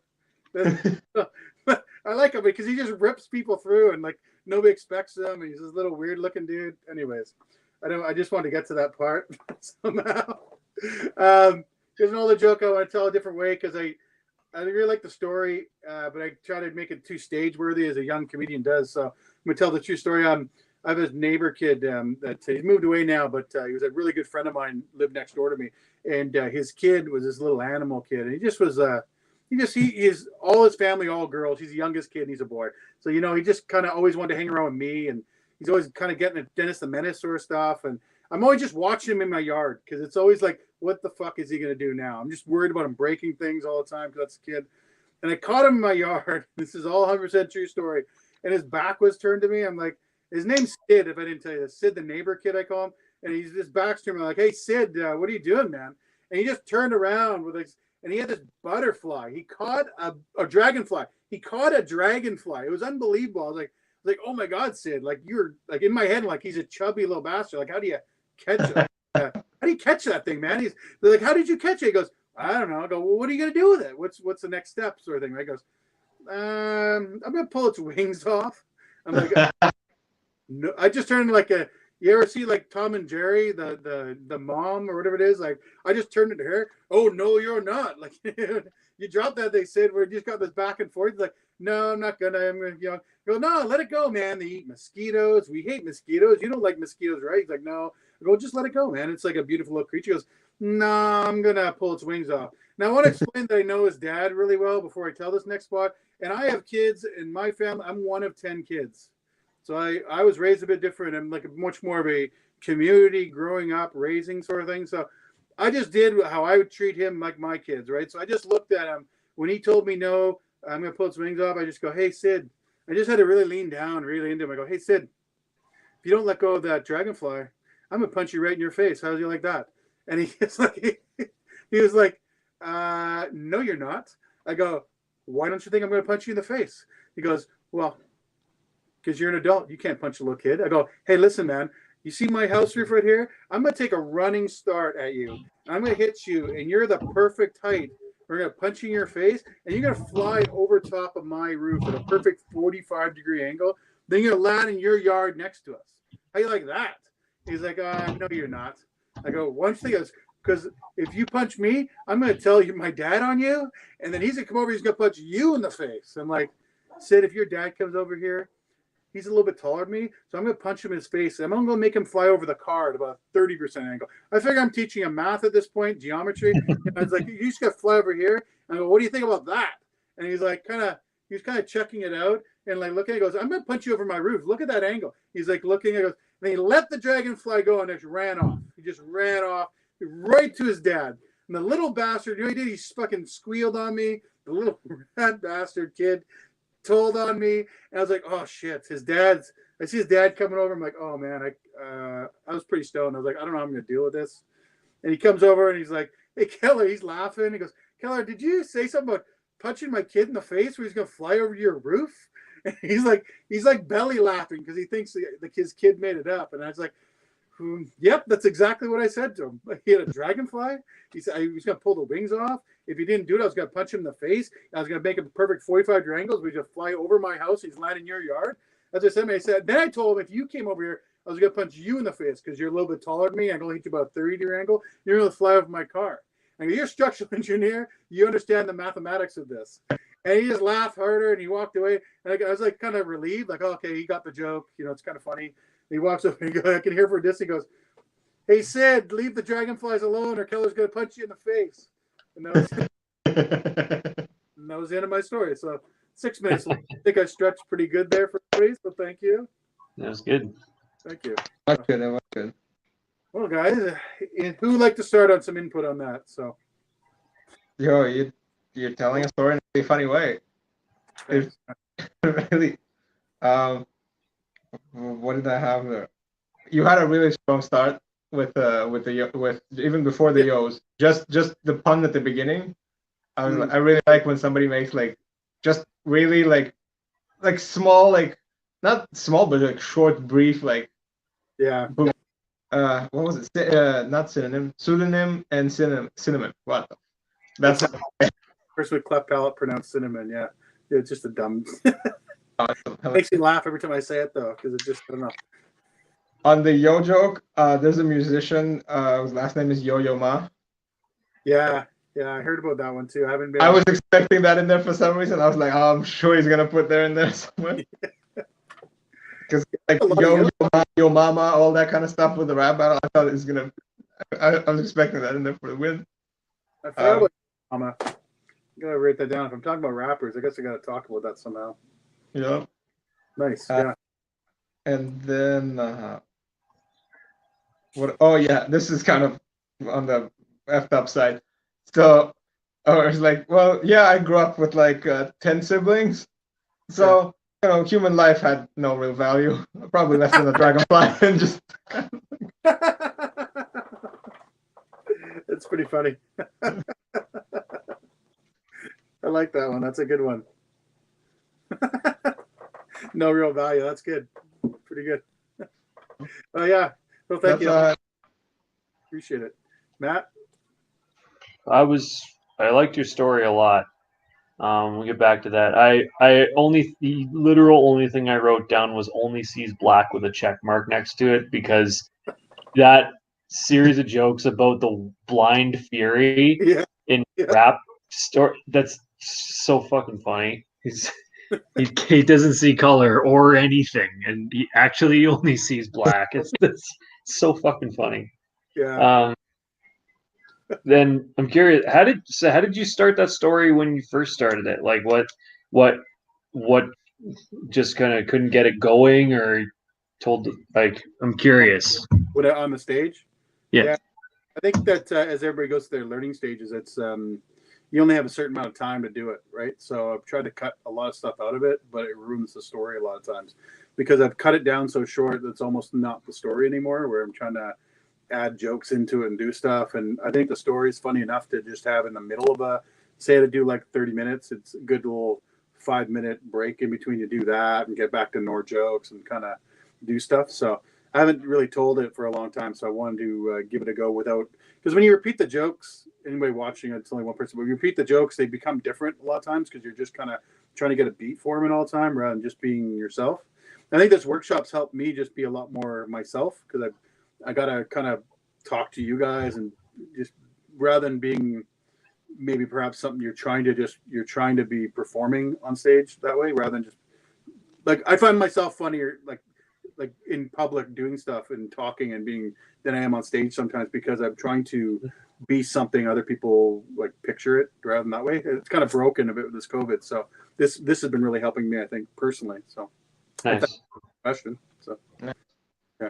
I like him because he just rips people through, and like nobody expects him. And he's this little weird-looking dude. Anyways, I just want to get to that part somehow. There's another joke I want to tell a different way because I really like the story, but I try to make it too stage worthy as a young comedian does. So I'm gonna tell the true story. I have a neighbor kid that he's moved away now, but he was a really good friend of mine, lived next door to me, and his kid was this little animal kid, and he just was he is all his family, all girls. He's the youngest kid, and he's a boy. So he just kind of always wanted to hang around with me, and he's always kind of getting a Dennis the Menace sort of stuff. And I'm always just watching him in my yard because it's always like, what the fuck is he gonna do now? I'm just worried about him breaking things all the time because that's a kid. And I caught him in my yard. This is all 100% true story. And his back was turned to me. I'm like, his name's Sid. If I didn't tell you this, Sid, the neighbor kid, I call him. And he's just back's to me like, hey Sid, what are you doing, man? And he just turned around with and he had this butterfly. He caught a dragonfly. He caught a dragonfly. It was unbelievable. I was like, oh my God, Sid! Like you're like in my head, like he's a chubby little bastard. Like how do you catch it? How do you catch that thing, man? They're like, how did you catch it? He goes, I don't know. I go, well, what are you gonna do with it? What's the next step, sort of thing? Right? He goes, I'm gonna pull its wings off. I'm like, no. I just turned like a. You ever see like Tom and Jerry, the mom or whatever it is? Like I just turned into her. Oh no, you're not. Like you dropped that. They said we just got this back and forth. He's like, no, I'm not gonna. I'm gonna, go. No, let it go, man. They eat mosquitoes. We hate mosquitoes. You don't like mosquitoes, right? He's like, no. I go, just let it go, man. It's like a beautiful little creature. He goes, no, I'm gonna pull its wings off. Now I want to explain that I know his dad really well before I tell this next spot. And I have kids in my family. I'm one of 10 kids. So I was raised a bit different. I'm like much more of a community growing up, raising sort of thing. So I just did how I would treat him like my kids, right? So I just looked at him. When he told me no, I'm going to pull his wings off, I just go, hey, Sid. I just had to really lean down, really into him. I go, hey, Sid, if you don't let go of that dragonfly, I'm going to punch you right in your face. How do you like that? And he was like, no, you're not. I go, why don't you think I'm going to punch you in the face? He goes, well, because you're an adult. You can't punch a little kid. I go, hey, listen, man. You see my house roof right here? I'm going to take a running start at you. I'm going to hit you, and you're the perfect height. We're going to punch you in your face, and you're going to fly over top of my roof at a perfect 45-degree angle. Then you're going to land in your yard next to us. How you like that? He's like, no, you're not. I go, one thing is, because if you punch me, I'm going to tell you my dad on you, and then he's going to come over, he's going to punch you in the face. I'm like, Sid, if your dad comes over here, he's a little bit taller than me, so I'm going to punch him in his face. I'm going to make him fly over the car at about 30% angle. I figure I'm teaching him math at this point, geometry. And I was like, you just got to fly over here. And I go, what do you think about that? And he's like, he's kind of checking it out and like looking. He goes, I'm going to punch you over my roof. Look at that angle. He's like looking. He goes, and he let the dragonfly go and just ran off. He just ran off right to his dad. And the little bastard, you know what he did? He fucking squealed on me. The little rat bastard kid told on me, and I was like, oh shit, I see his dad coming over. I'm like, oh man, I was pretty stoned. I was like, I don't know how I'm gonna deal with this. And he comes over and he's like, hey Keller, he's laughing. He goes, Keller, did you say something about punching my kid in the face where he's gonna fly over your roof? And he's like belly laughing because he thinks his kid made it up. And I was like, yep, that's exactly what I said to him. He had a dragonfly. He said he was going to pull the wings off. If he didn't do it, I was going to punch him in the face. I was going to make him perfect 45-degree angles. We just fly over my house. He's landing in your yard. As I said, then I told him if you came over here, I was going to punch you in the face because you're a little bit taller than me. I'm going to hit you about a 30-degree angle. You're going to fly over my car. I go, you're a structural engineer. You understand the mathematics of this. And he just laughed harder and he walked away. And I was like kind of relieved, like, oh, okay, he got the joke. It's kind of funny. He walks up and I can hear from a distance. He goes, hey, Sid, leave the dragonflies alone or Keller's going to punch you in the face. And that was the end of my story. So 6 minutes. I think I stretched pretty good there for everybody. So thank you. That was good. Thank you. That was good. Well, guys, who would like to start on some input on that? So, Yo, you're telling a story in a really funny way. It's really. What did I have there? You had a really strong start with even before the yos. Just the pun at the beginning. I really like when somebody makes like just really like small, like not small but like short, brief, like yeah. Boom. What was it? Not synonym, pseudonym and cinnamon. What? That's first with cleft palate pronounced cinnamon. Yeah, it's just a dumb. It makes me laugh every time I say it though, because it's just I don't know. On the yo joke, there's a musician. His last name is Yo-Yo Ma. Yeah, I heard about that one too. I was expecting that in there for some reason. I was like, oh, I'm sure he's gonna put there in there somewhere. Because like yo mama, all that kind of stuff with the rap battle, I thought it was gonna. I was expecting that in there for the win. I forgot about mama. gotta write that down. If I'm talking about rappers, I guess I gotta talk about that somehow. Yeah. Nice. Yeah. And then what? Oh yeah, this is kind of on the effed up side. So I was like, well, yeah, I grew up with like 10 siblings, so human life had no real value, probably less than a dragonfly, and just. It's pretty funny. I like that one. That's a good one. No real value. That's good. Pretty good. Oh yeah. Well, thank you. Appreciate it, Matt. I liked your story a lot. We'll get back to that. The literal only thing I wrote down was only sees black with a check mark next to it, because that series of jokes about the blind fury in rap story, that's so fucking funny. He doesn't see color or anything, and he actually only sees black. It's so fucking funny. Yeah. Then I'm curious, how did you start that story when you first started it? Like what just kind of couldn't get it going, or told, like, I'm curious. What, on the stage? Yeah. I think that as everybody goes through their learning stages, it's you only have a certain amount of time to do it, right? So I've tried to cut a lot of stuff out of it, but it ruins the story a lot of times because I've cut it down so short that it's almost not the story anymore, where I'm trying to add jokes into it and do stuff. And I think the story is funny enough to just have in the middle of say to do like 30 minutes, it's a good little 5-minute break in between. You do that and get back to more jokes and kind of do stuff. So I haven't really told it for a long time, so I wanted to give it a go without, because when you repeat the jokes, anybody watching, it's only one person, but when you repeat the jokes, they become different a lot of times because you're just kind of trying to get a beat for them all the time rather than just being yourself. I think this workshops helped me just be a lot more myself, because I got to kind of talk to you guys, and just rather than being maybe perhaps something you're trying to be performing on stage that way, rather than just like, I find myself funnier like in public doing stuff and talking and being than I am on stage sometimes, because I'm trying to be something other people like picture it rather than that way. It's kind of broken a bit with this COVID. So this has been really helping me, I think, personally. So Nice question. So yeah.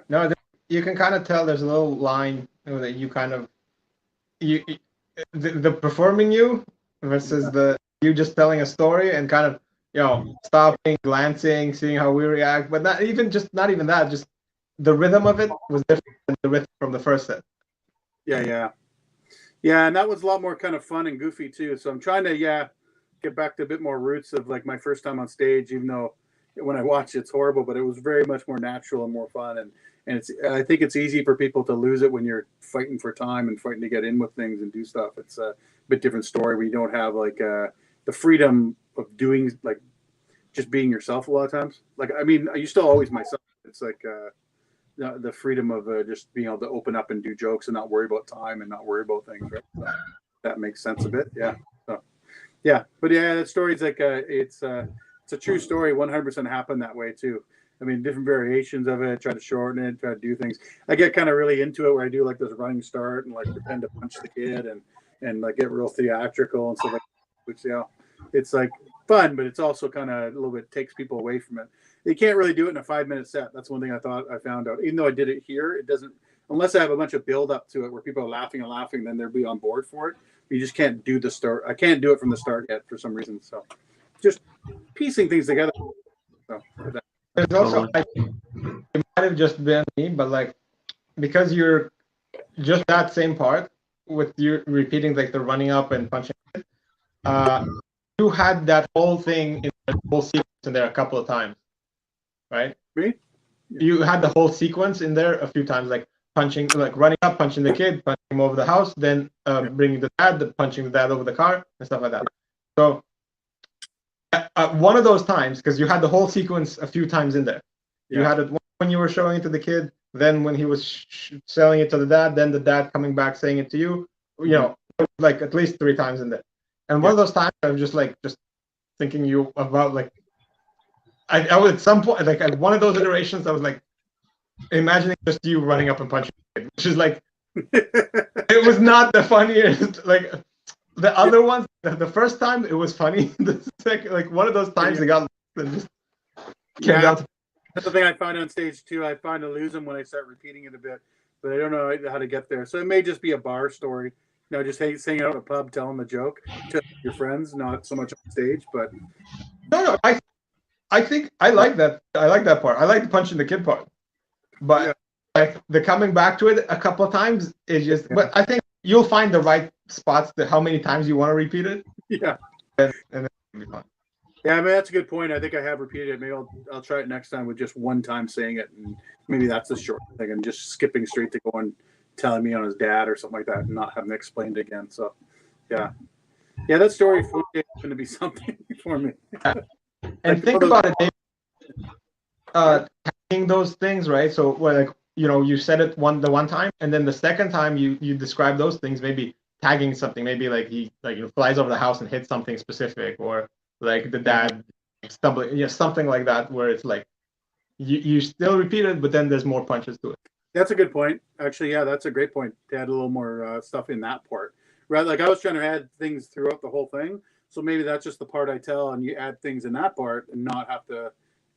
No, you can kind of tell there's a little line that you kind of the performing you versus the you just telling a story and kind of stopping, glancing, seeing how we react, but not even that, just the rhythm of it was different than the rhythm from the first set. Yeah, and that was a lot more kind of fun and goofy too. So I'm trying to get back to a bit more roots of like my first time on stage, even though when I watch it's horrible, but it was very much more natural and more fun. And I think it's easy for people to lose it when you're fighting for time and fighting to get in with things and do stuff. It's a bit different story where you don't have like the freedom of doing, like, just being yourself a lot of times. Like, I mean, you still always myself. It's like the freedom of just being able to open up and do jokes and not worry about time and not worry about things, right? So that makes sense a bit. Yeah. So, yeah. But yeah, that story's like, it's a true story. 100% happened that way too. I mean, different variations of it, try to shorten it, try to do things. I get kind of really into it where I do like this running start and like pretend to punch the kid and like get real theatrical and stuff like that, which, it's like fun, but it's also kind of a little bit takes people away from it. You can't really do it in a 5-minute set. That's one thing I found out. Even though I did it here, it doesn't, unless I have a bunch of build up to it where people are laughing and laughing, then they'll be on board for it. You just can't do the start. I can't do it from the start yet for some reason. So just piecing things together. So there's also, it might have just been me, but like, because you're just that same part with you repeating like the running up and punching, you had that whole thing in the whole sequence in there a couple of times, right? Me? You had the whole sequence in there a few times, like punching, like running up, punching the kid, punching him over the house, then bringing the dad, punching the dad over the car, and stuff like that. So one of those times, because you had the whole sequence a few times in there. Yeah. You had it when you were showing it to the kid, then when he was selling it to the dad, then the dad coming back saying it to you, like at least 3 times in there. And one of those times, I was just thinking you about like, I was at some point, like at one of those iterations, I was like imagining just you running up and punching the kid, which is like, it was not the funniest, like, the other ones, the first time it was funny. The second, like one of those times they got and just came down to. That's the thing I find on stage too. I find I lose them when I start repeating it a bit, but I don't know how to get there. So it may just be a bar story. Just hanging out at a pub, telling the joke to your friends, not so much on stage. But No, I think I like that. I like that part. I like the punching the kid part. But like the coming back to it a couple of times is just. But I think you'll find the right spots to how many times you want to repeat it. Yeah. And then it'll be fun. Yeah, I mean that's a good point. I think I have repeated it. Maybe I'll try it next time with just one time saying it, and maybe that's a short thing, and just skipping straight to going telling me on his dad or something like that, and not having explained it again. So, yeah, that story for is going to be something for me. And think about it, Dave. Tagging those things, right? So, like you said it the one time, and then the second time you describe those things, maybe tagging something, maybe like he flies over the house and hits something specific, or like the dad stumbling, something like that, where it's like you still repeat it, but then there's more punches to it. That's a good point. Actually, yeah, that's a great point to add a little more stuff in that part. Right, like I was trying to add things throughout the whole thing, so maybe that's just the part I tell, and you add things in that part, and not have to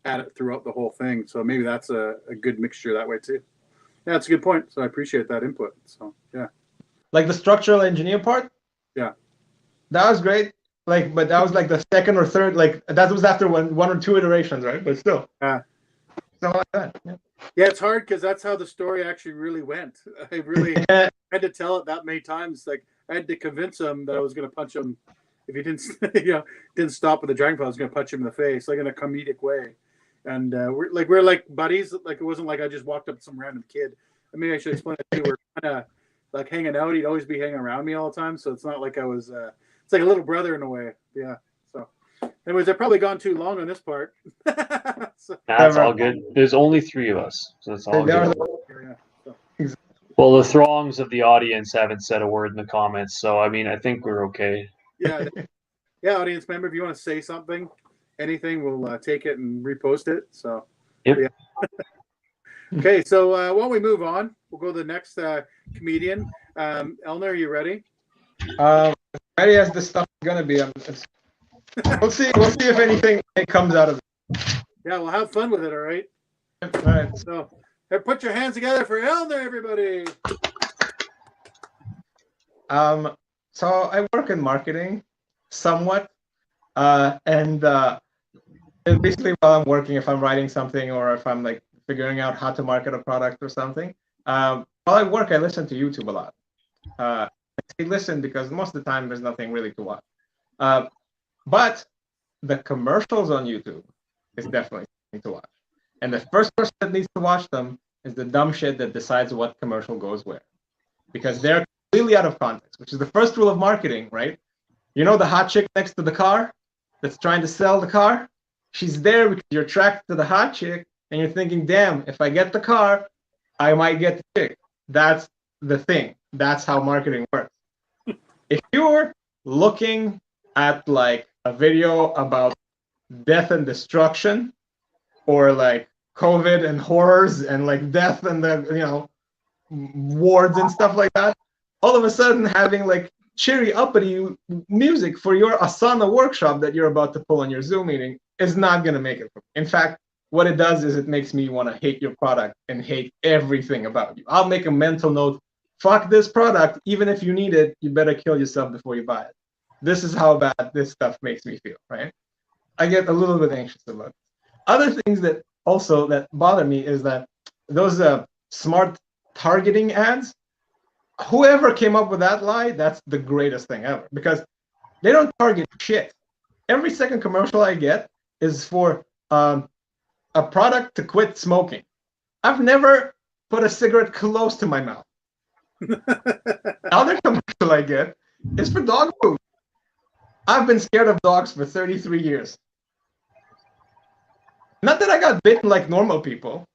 add it throughout the whole thing. So maybe that's a good mixture that way too. Yeah, that's a good point. So I appreciate that input. So yeah, like the structural engineer part. Yeah, that was great. Like, but that was like the second or third. Like that was after one or two iterations, right? But still. Yeah. Something like that. Yeah, it's hard because that's how the story actually really went. I really had to tell it that many times. Like I had to convince him that I was going to punch him if he didn't, didn't stop with the dragon I was going to punch him in the face, like in a comedic way. And we're like buddies. Like it wasn't like I just walked up to some random kid. I mean, I should explain it too. We're kind of like hanging out. He'd always be hanging around me all the time, so it's not like I was. It's like a little brother in a way. Yeah. So, anyways, I've probably gone too long on this part. So, that's all good. There's only 3 of us, so that's all good. Well, the throngs of the audience haven't said a word in the comments, so I mean, I think we're okay. Yeah, audience member, if you want to say something, anything, we'll take it and repost it. So, yep. Yeah. Okay, so why don't we move on? We'll go to the next comedian. Elner, are you ready? Ready as this stuff is gonna be. We'll see if anything comes out of it. Yeah, we'll have fun with it. All right. All right. So, put your hands together for Elner, everybody. So I work in marketing, somewhat, and basically while I'm working, if I'm writing something or if I'm like figuring out how to market a product or something, while I work, I listen to YouTube a lot. I say listen because most of the time there's nothing really to watch. But the commercials on YouTube is definitely something to watch. And the first person that needs to watch them is the dumb shit that decides what commercial goes where. Because they're completely out of context, which is the first rule of marketing, right? You know the hot chick next to the car that's trying to sell the car? She's there because you're attracted to the hot chick and you're thinking, damn, if I get the car, I might get the chick. That's the thing. That's how marketing works. If you're looking at like a video about death and destruction or like COVID and horrors and like death and the, wards and stuff like that, all of a sudden having like cheery uppity music for your Asana workshop that you're about to pull on your Zoom meeting is not going to make it. In fact, what it does is it makes me want to hate your product and hate everything about you. I'll make a mental note, fuck this product, even if you need it, you better kill yourself before you buy it. This is how bad this stuff makes me feel, right? I get a little bit anxious about it. Other things that bother me is that those smart targeting ads, whoever came up with that lie, that's the greatest thing ever because they don't target shit. Every second commercial I get is for a product to quit smoking. I've never put a cigarette close to my mouth. The other commercial I get is for dog food. I've been scared of dogs for 33 years. Not that I got bitten like normal people.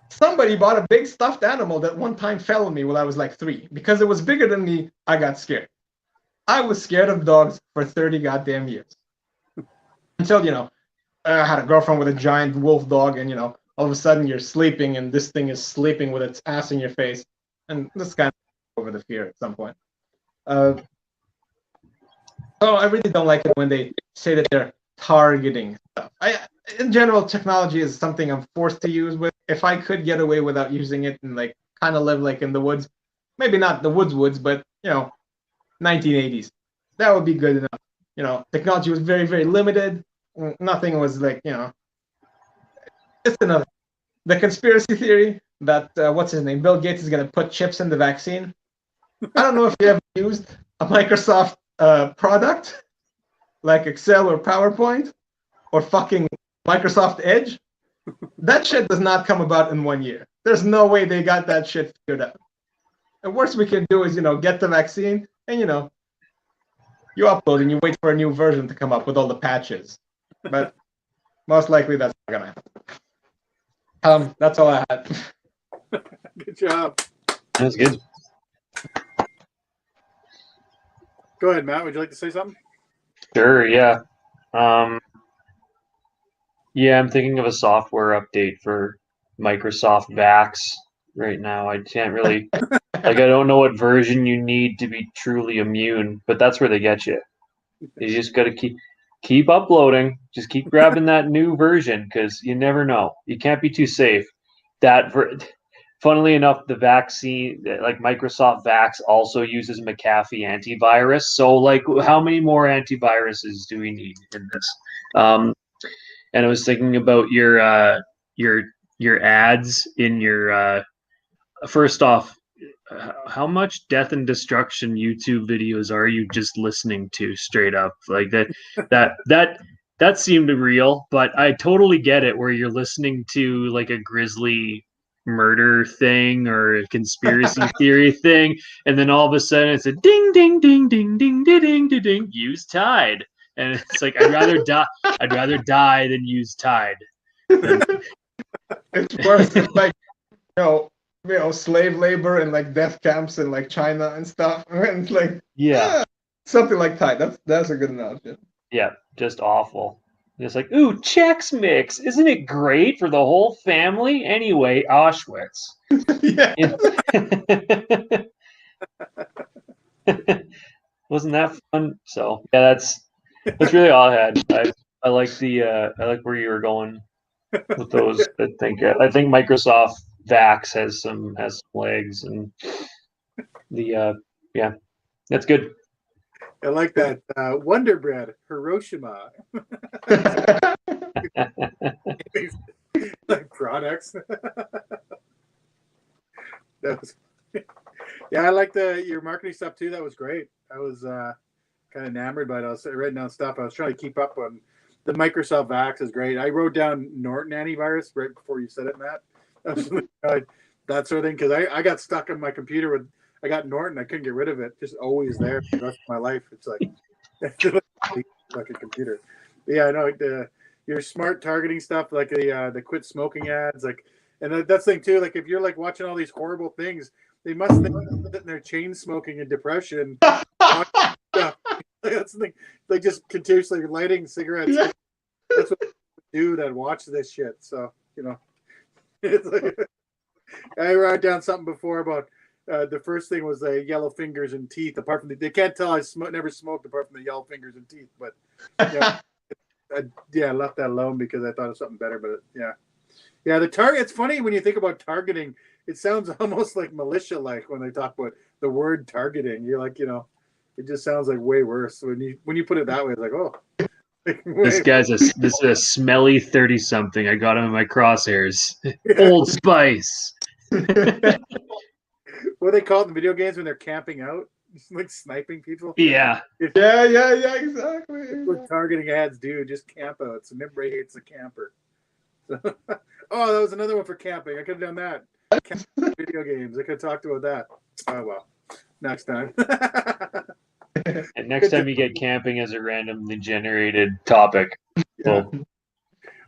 Somebody bought a big stuffed animal that one time fell on me when I was like 3. Because it was bigger than me, I got scared. I was scared of dogs for 30 goddamn years. Until, I had a girlfriend with a giant wolf dog and, all of a sudden you're sleeping and this thing is sleeping with its ass in your face. And this kind of over the fear at some point. Oh, I really don't like it when they say that they're targeting stuff. In general, technology is something I'm forced to use with. If I could get away without using it and like kind of live like in the woods, maybe not the woods, but 1980s, that would be good enough. Technology was very, very limited. Nothing was like, just another. The conspiracy theory that what's his name, Bill Gates is going to put chips in the vaccine. I don't know if you ever used a Microsoft product like Excel or PowerPoint or fucking Microsoft Edge. That shit does not come about in 1 year. There's no way they got that shit figured out. The worst we can do is, get the vaccine and, you upload and you wait for a new version to come up with all the patches. But most likely that's not going to happen. That's all I had. Good job. That's good. Go ahead, Matt. Would you like to say something? Sure, yeah. Yeah, I'm thinking of a software update for Microsoft Vax right now. I can't really, I don't know what version you need to be truly immune, but that's where they get you. You just got to keep uploading. Just keep grabbing that new version because you never know. You can't be too safe. Funnily enough, the vaccine, like Microsoft Vax, also uses McAfee antivirus. So, like, how many more antiviruses do we need in this? And I was thinking about your ads in your. First off, how much death and destruction YouTube videos are you just listening to straight up like that seemed real, but I totally get it where you're listening to like a grisly murder thing or a conspiracy theory thing, and then all of a sudden it's a ding ding ding ding ding ding ding ding ding use Tide, and it's like I'd rather die than use Tide. It's worse. It's like slave labor and like death camps in like China and stuff. And it's like something like Tide. That's a good analogy. Yeah, just awful. It's like, ooh, Chex Mix. Isn't it great for the whole family? Anyway, Auschwitz. Yeah. Wasn't that fun? So yeah, that's really all I had. I like I like where you were going with those. I think Microsoft Vax has some legs, and that's good. I like that. Wonder Bread, Hiroshima. Like products. Yeah, I like your marketing stuff too. That was great. I was kind of enamored by it. I was writing down stuff. I was trying to keep up on the Microsoft Vax is great. I wrote down Norton antivirus right before you said it, Matt. That sort of thing, because I got stuck on my computer with. I got Norton. I couldn't get rid of it. Just always there for the rest of my life. It's like like a computer. But yeah, I know your smart targeting stuff, like the quit smoking ads, like, and that's the thing too. Like if you're like watching all these horrible things, they must think that they're chain smoking and depression. That's the thing. Like just continuously lighting cigarettes. Yeah. That's what they do that watch this shit. So it's like, I wrote down something before about. The first thing was the yellow fingers and teeth. Apart from they can't tell I never smoked apart from the yellow fingers and teeth. But I left that alone because I thought of something better. But the target. It's funny when you think about targeting. It sounds almost like militia-like when they talk about the word targeting. You're like, it just sounds like way worse when you put it that way. It's like, oh, this is a smelly 30-something. I got him in my crosshairs. Old Spice. What do they call it in video games when they're camping out? Just like sniping people? Yeah. Yeah, exactly. That's what targeting ads do, just camp out. So everybody hates a camper. So, oh, that was another one for camping. I could have done that. Video games. I could have talked about that. Oh, well. Next time. And next time you get camping as a randomly generated topic. Yeah.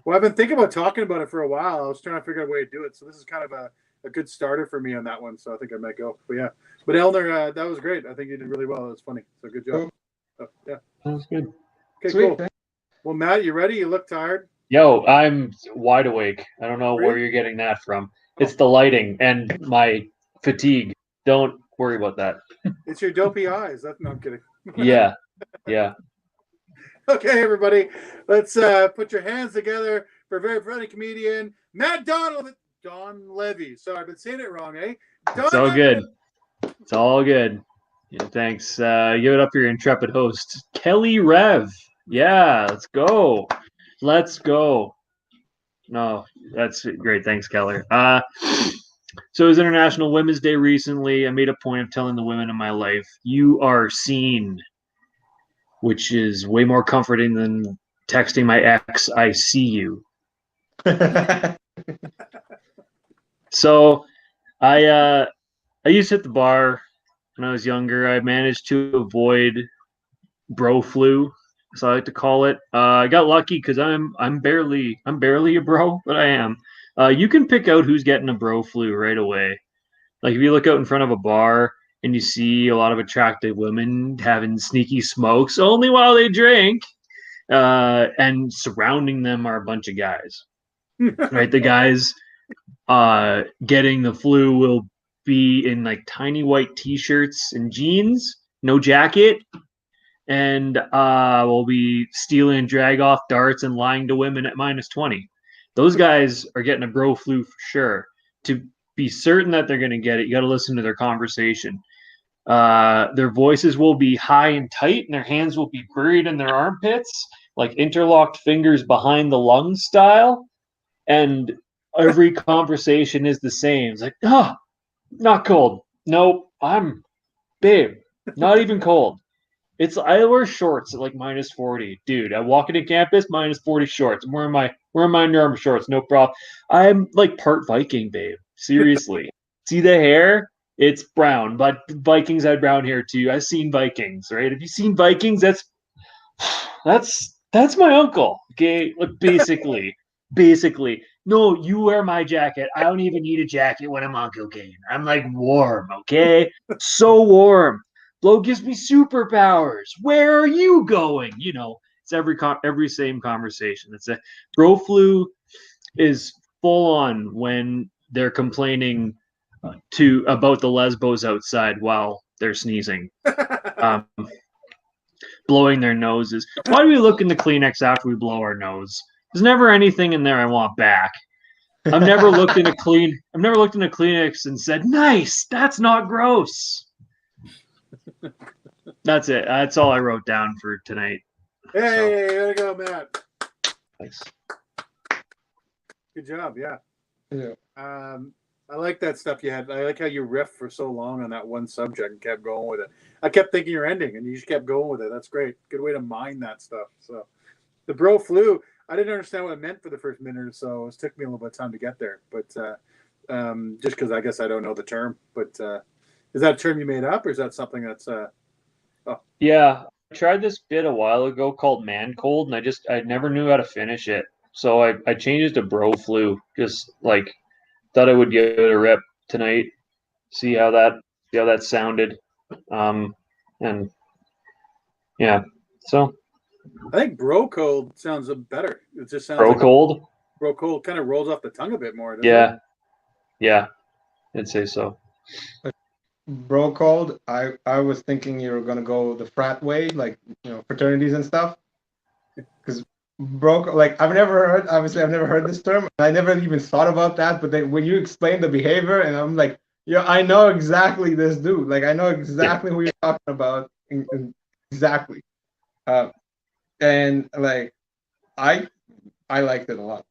Well, I've been thinking about talking about it for a while. I was trying to figure out a way to do it. So this is kind of a good starter for me on that one. So I think I might go. But yeah. But Elner, that was great. I think you did really well. That was funny. So good job. Oh, yeah. That was good. Okay, Sweet. cool. Well, Matt, you ready? You look tired. Yo, I'm wide awake. I don't know where you're getting that from. It's the lighting and my fatigue. Don't worry about that. It's your dopey eyes. No, I'm kidding. Yeah. Yeah. Okay, everybody, let's put your hands together for a very funny comedian, Matt Don Levy. Sorry, I've been saying it wrong, eh? It's all good. It's all good. Yeah, thanks. Give it up for your intrepid host, Kelly Rev. Yeah, let's go. Let's go. No, that's great. Thanks, Keller. So it was International Women's Day recently. I made a point of telling the women in my life, you are seen, which is way more comforting than texting my ex, I see you. So I used to hit the bar when I was younger. I managed to avoid bro flu, as I like to call it. I got lucky because I'm barely a bro, but I am. You can pick out who's getting a bro flu right away. Like if you look out in front of a bar and you see a lot of attractive women having sneaky smokes only while they drink, and surrounding them are a bunch of guys. Right, the guys getting the flu will be in like tiny white t-shirts and jeans, no jacket, and will be stealing drag off darts and lying to women at -20. Those guys are getting a bro flu for sure. To be certain that they're going to get it, you got to listen to their conversation. Their voices will be high and tight, and their hands will be buried in their armpits, like interlocked fingers behind the lung style. And every conversation is the same. It's like, oh, not cold. Nope, babe, not even cold. I wear shorts at like -40, dude. I walk into campus -40 shorts. I'm wearing my Under Armour shorts, no problem. I'm like part Viking, babe. Seriously, see the hair? It's brown, but Vikings had brown hair too. I've seen Vikings, right? Have you seen Vikings? That's my uncle. Okay, like basically. No, you wear my jacket. I don't even need a jacket when I'm on cocaine. I'm like warm, okay? So warm. Blow gives me superpowers. Where are you going? It's every same conversation. It's a bro flu is full on when they're complaining about the lesbos outside while they're sneezing, blowing their noses. Why do we look in the Kleenex after we blow our nose? There's never anything in there I want back. I've never looked in a Kleenex and said, "Nice, that's not gross." That's it. That's all I wrote down for tonight. Hey, there you go, Matt. Thanks. Good job. Yeah. Yeah. I like that stuff you had. I like how you riffed for so long on that one subject and kept going with it. I kept thinking you're ending, and you just kept going with it. That's great. Good way to mine that stuff. So, the bro flu. I didn't understand what it meant for the first minute or so. It took me a little bit of time to get there, but just because I guess I don't know the term. But is that a term you made up, or is that something that's? Yeah, I tried this bit a while ago called Man Cold, and I never knew how to finish it, so I changed it to Bro Flu. Just like thought I would give it a rip tonight, see how that sounded, and yeah, so. I think bro cold sounds better. It just sounds Bro like Cold. bro cold kind of rolls off the tongue a bit more. Yeah, It? yeah, I'd say so. Bro called. I was thinking you were gonna go the frat way, like fraternities and stuff. Because like I've never heard this term. I never even thought about that. But then when you explain the behavior, and I'm like, yeah, I know exactly this dude. Like I know exactly who you're talking about. Exactly. And like I liked it a lot.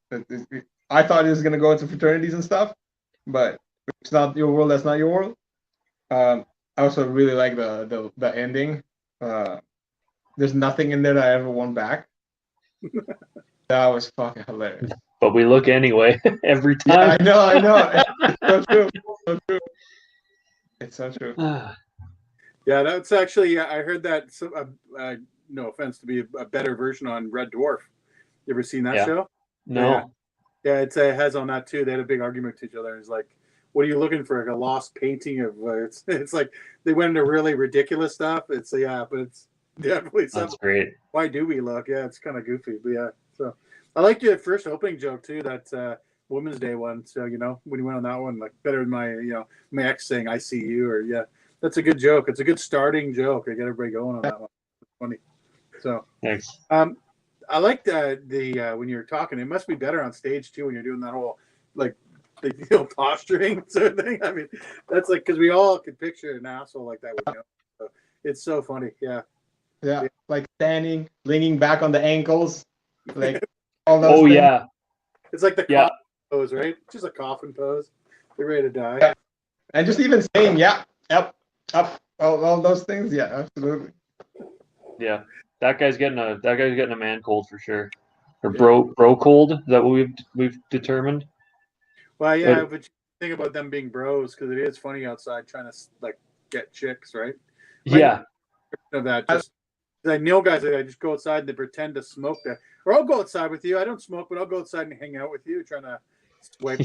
I thought he was gonna go into fraternities and stuff, but it's not your world. That's not your world. I also really like the ending. There's nothing in there that I ever want back. That was fucking hilarious. But we look anyway every time. Yeah, I know. It's so true. It's so true. Yeah, that's actually. I heard that. No offense, to be a better version on Red Dwarf. You ever seen that show? No. Yeah, it has on that too. They had a big argument to each other. It's like, what are you looking for? Like a lost painting of? It's like they went into really ridiculous stuff. But it's definitely something. That's great. Why do we look? Yeah, it's kind of goofy, but yeah. So I liked your first opening joke too. That Women's Day one. So when you went on that one, like better than my ex saying "I see you" or yeah. That's a good joke. It's a good starting joke. I get everybody going on that one. funny. So Thanks. I like the when you're talking, it must be better on stage too when you're doing that whole like the posturing sort of thing. I mean, that's like because we all could picture an asshole like that. So it's so funny. Yeah. Yeah, like standing, leaning back on the ankles, like all those Oh things. yeah, It's like the Yeah. coffin pose, right? Just a coffin pose. They're ready to die. Yeah. And just even saying, yeah, yep, up, all those things. Yeah, absolutely. yeah. That guy's getting a man cold for sure. Or bro cold. Is that what we've determined? Well, yeah, but you think about them being bros because it is funny outside trying to like get chicks, right? Yeah. Of that just I know guys that I just go outside and they pretend to smoke that, or I'll go outside with you. I don't smoke, but I'll go outside and hang out with you, trying to swipe.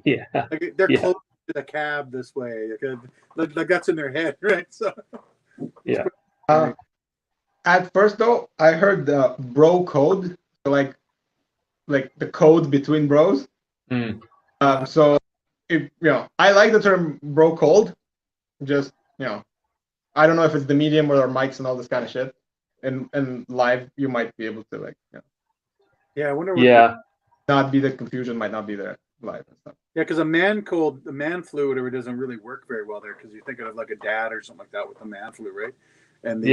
Yeah. Like they're close to the cab this way. Like that's in their head, right? So Yeah. At first though, I heard the bro code, so like the code between bros. So if I like the term bro code. Just I don't know if it's the medium or our mics and all this kind of shit. And live, you might be able to like yeah, I wonder. Not be the confusion might not be there live and stuff. Yeah, because the man flu, whatever, doesn't really work very well there because you think of like a dad or something like that with the man flu, right? And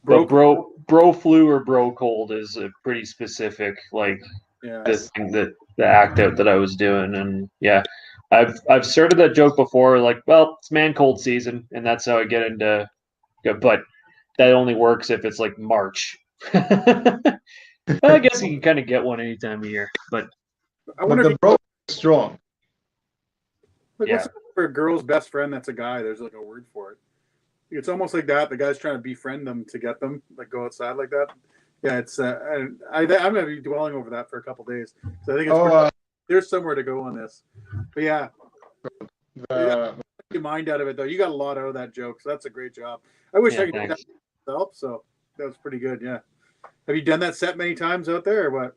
bro flu or bro cold is a pretty specific the thing the act out that I was doing, and I've started that joke before, like, well, it's man cold season, and that's how I get into, but that only works if it's like March. Well, I guess you can kind of get one any time of year, but I wonder the bro is strong. Like, what's for a girl's best friend that's a guy? There's like a word for it. It's almost like that. The guy's trying to befriend them to get them, like go outside like that. Yeah, it's. I'm gonna be dwelling over that for a couple days. So I think it's there's somewhere to go on this. But yeah, your mind out of it though. You got a lot out of that joke, so that's a great job. I wish I could do that myself. So that was pretty good. Yeah. Have you done that set many times out there, or what?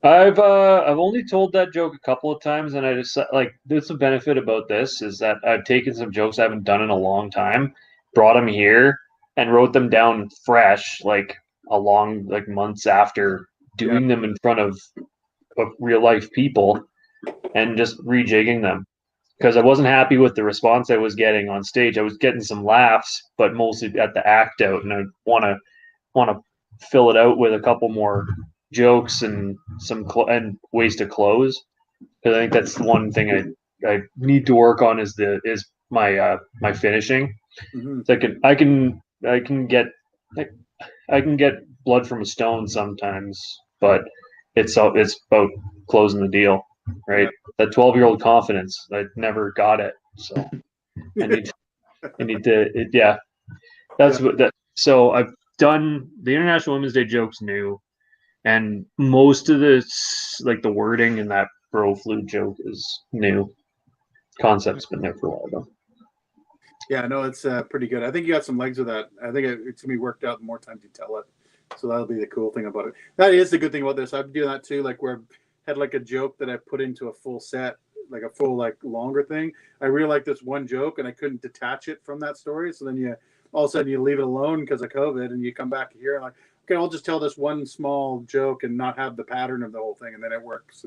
I've only told that joke a couple of times, and I just like there's a benefit about this is that I've taken some jokes I haven't done in a long time, brought them here, and wrote them down fresh, like months after doing them in front of real life people, and just rejigging them because I wasn't happy with the response I was getting on stage. I was getting some laughs, but mostly at the act out, and I want to fill it out with a couple more jokes and some and ways to close, because I think that's one thing I need to work on is my my finishing. Mm-hmm. So I can get blood from a stone sometimes, but it's about closing the deal, right? That 12-year-old confidence, I never got it, so I need to that's what that. So I've done the International Women's Day jokes new, and most of this, like the wording in that bro flu joke, is new. Concept's been there for a while though. Yeah, no, it's pretty good. I think you got some legs with that. I think it's gonna be worked out the more times you tell it. So that'll be the cool thing about it. That is the good thing about this. I've doing that too, like where I had like a joke that I put into a full set, like a full longer thing. I really like this one joke, and I couldn't detach it from that story. So then all of a sudden you leave it alone because of COVID, and you come back here and like, okay, I'll just tell this one small joke and not have the pattern of the whole thing, and then it works,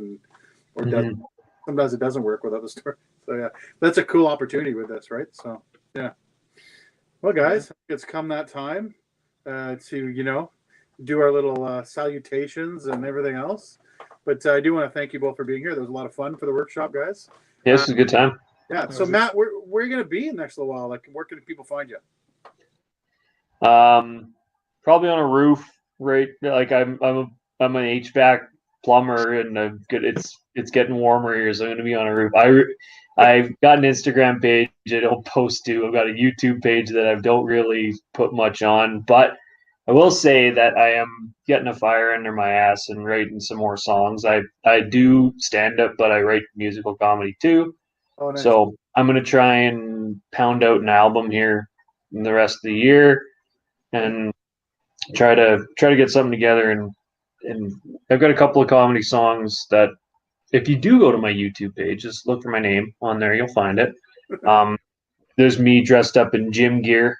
or doesn't. Sometimes it doesn't work without the story. So yeah, that's a cool opportunity with this, right? So yeah. Well, guys, it's come that time to do our little salutations and everything else. But I do want to thank you both for being here. There was a lot of fun for the workshop, guys. Yeah, this is a good time. Yeah. So Matt, where are you going to be in the next little while? Like, where can people find you? Probably on a roof, right? Like I'm an HVAC plumber, and I'm good. It's getting warmer here, so I'm going to be on a roof. I've got an Instagram page I don't post to. I've got a YouTube page that I don't really put much on, but I will say that I am getting a fire under my ass and writing some more songs. I do stand up, but I write musical comedy too. Oh, nice. So I'm going to try and pound out an album here in the rest of the year, and try to get something together. And I've got a couple of comedy songs that, if you do go to my YouTube page, just look for my name on there, you'll find it. There's me dressed up in gym gear,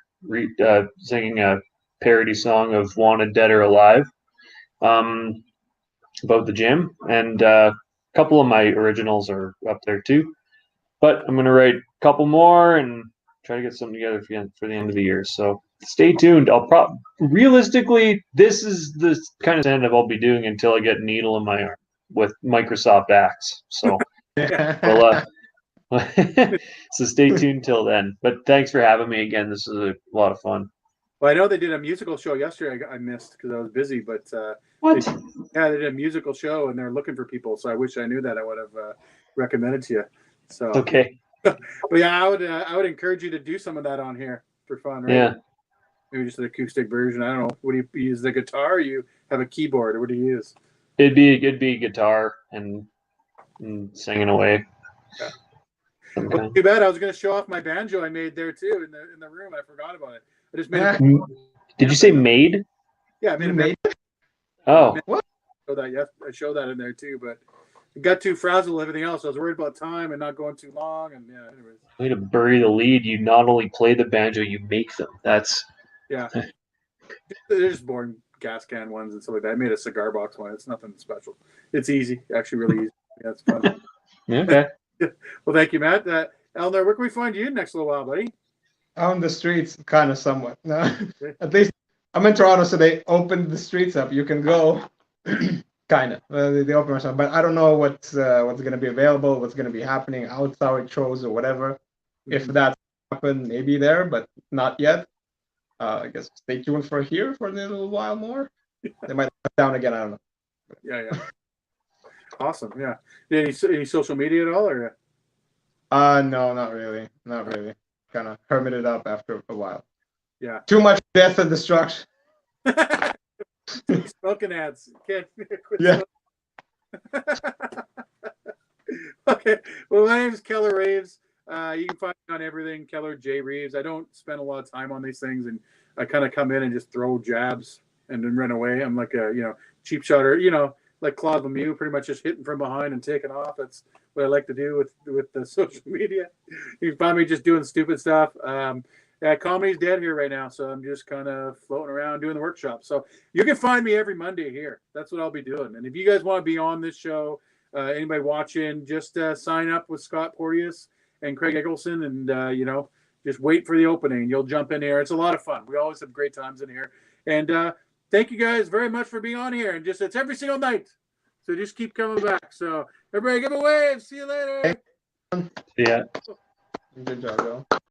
singing a parody song of "Wanted Dead or Alive," about the gym, and a couple of my originals are up there too. But I'm gonna write a couple more and try to get something together for the end of the year. So stay tuned. Realistically, this is the kind of stand-up I'll be doing until I get a needle in my arm with Microsoft Axe. So we'll so stay tuned till then. But thanks for having me again. This was a lot of fun. Well, I know they did a musical show yesterday. I missed because I was busy, but What? they did a musical show and they're looking for people. So I wish I knew that. I would have recommended to you. So Okay. But yeah, I would encourage you to do some of that on here for fun, right? Yeah. Maybe just an acoustic version. I don't know. What do you use, the guitar? Or you have a keyboard, or what do you use? It'd be guitar and singing away. Yeah. Okay. Well, too bad. I was going to show off my banjo I made there too in the room. I forgot about it. I just made it. Did you say made? Yeah, I made it. Oh. What? I showed that in there too, but it got too frazzled with everything else. I was worried about time and not going too long, and yeah. Anyways. Way to bury the lead. You not only play the banjo, you make them. That's yeah. They're just boring gas can ones and stuff like that. I made a cigar box one. It's nothing special. It's easy, actually, really easy. Yeah, it's fun. okay. Well, thank you, Matt. Eleanor, where can we find you next little while, buddy? On the streets, kind of somewhat. No, at least I'm in Toronto, so they opened the streets up. You can go, kind of. They open or something, but I don't know what's going to be available, what's going to be happening outside shows or whatever. Mm-hmm. If that's happened, maybe there, but not yet. I guess stay tuned for here for a little while more. They might let down again. I don't know. Yeah. Awesome. Yeah. Any social media at all, or? No, not really. Not really. Kind of hermited up after a while. Yeah. Too much death and destruction. Smoking ads. Can't quit. Yeah. Okay. Well, my name is Keller Reeves. You can find me on everything, Keller J Reeves. I don't spend a lot of time on these things, and I kind of come in and just throw jabs and then run away. I'm like a cheap shotter, like Claude Lemieux, pretty much just hitting from behind and taking off. That's what I like to do with the social media. You can find me just doing stupid stuff. Comedy's dead here right now, so I'm just kind of floating around doing the workshop. So you can find me every Monday here. That's what I'll be doing. And if you guys want to be on this show, anybody watching, just sign up with Scott Porteous and Craig Eggleston, and just wait for the opening. You'll jump in here. It's a lot of fun. We always have great times in here. And thank you guys very much for being on here. And it's every single night, so just keep coming back. So everybody, give a wave. See you later. Yeah. Good job, Joe.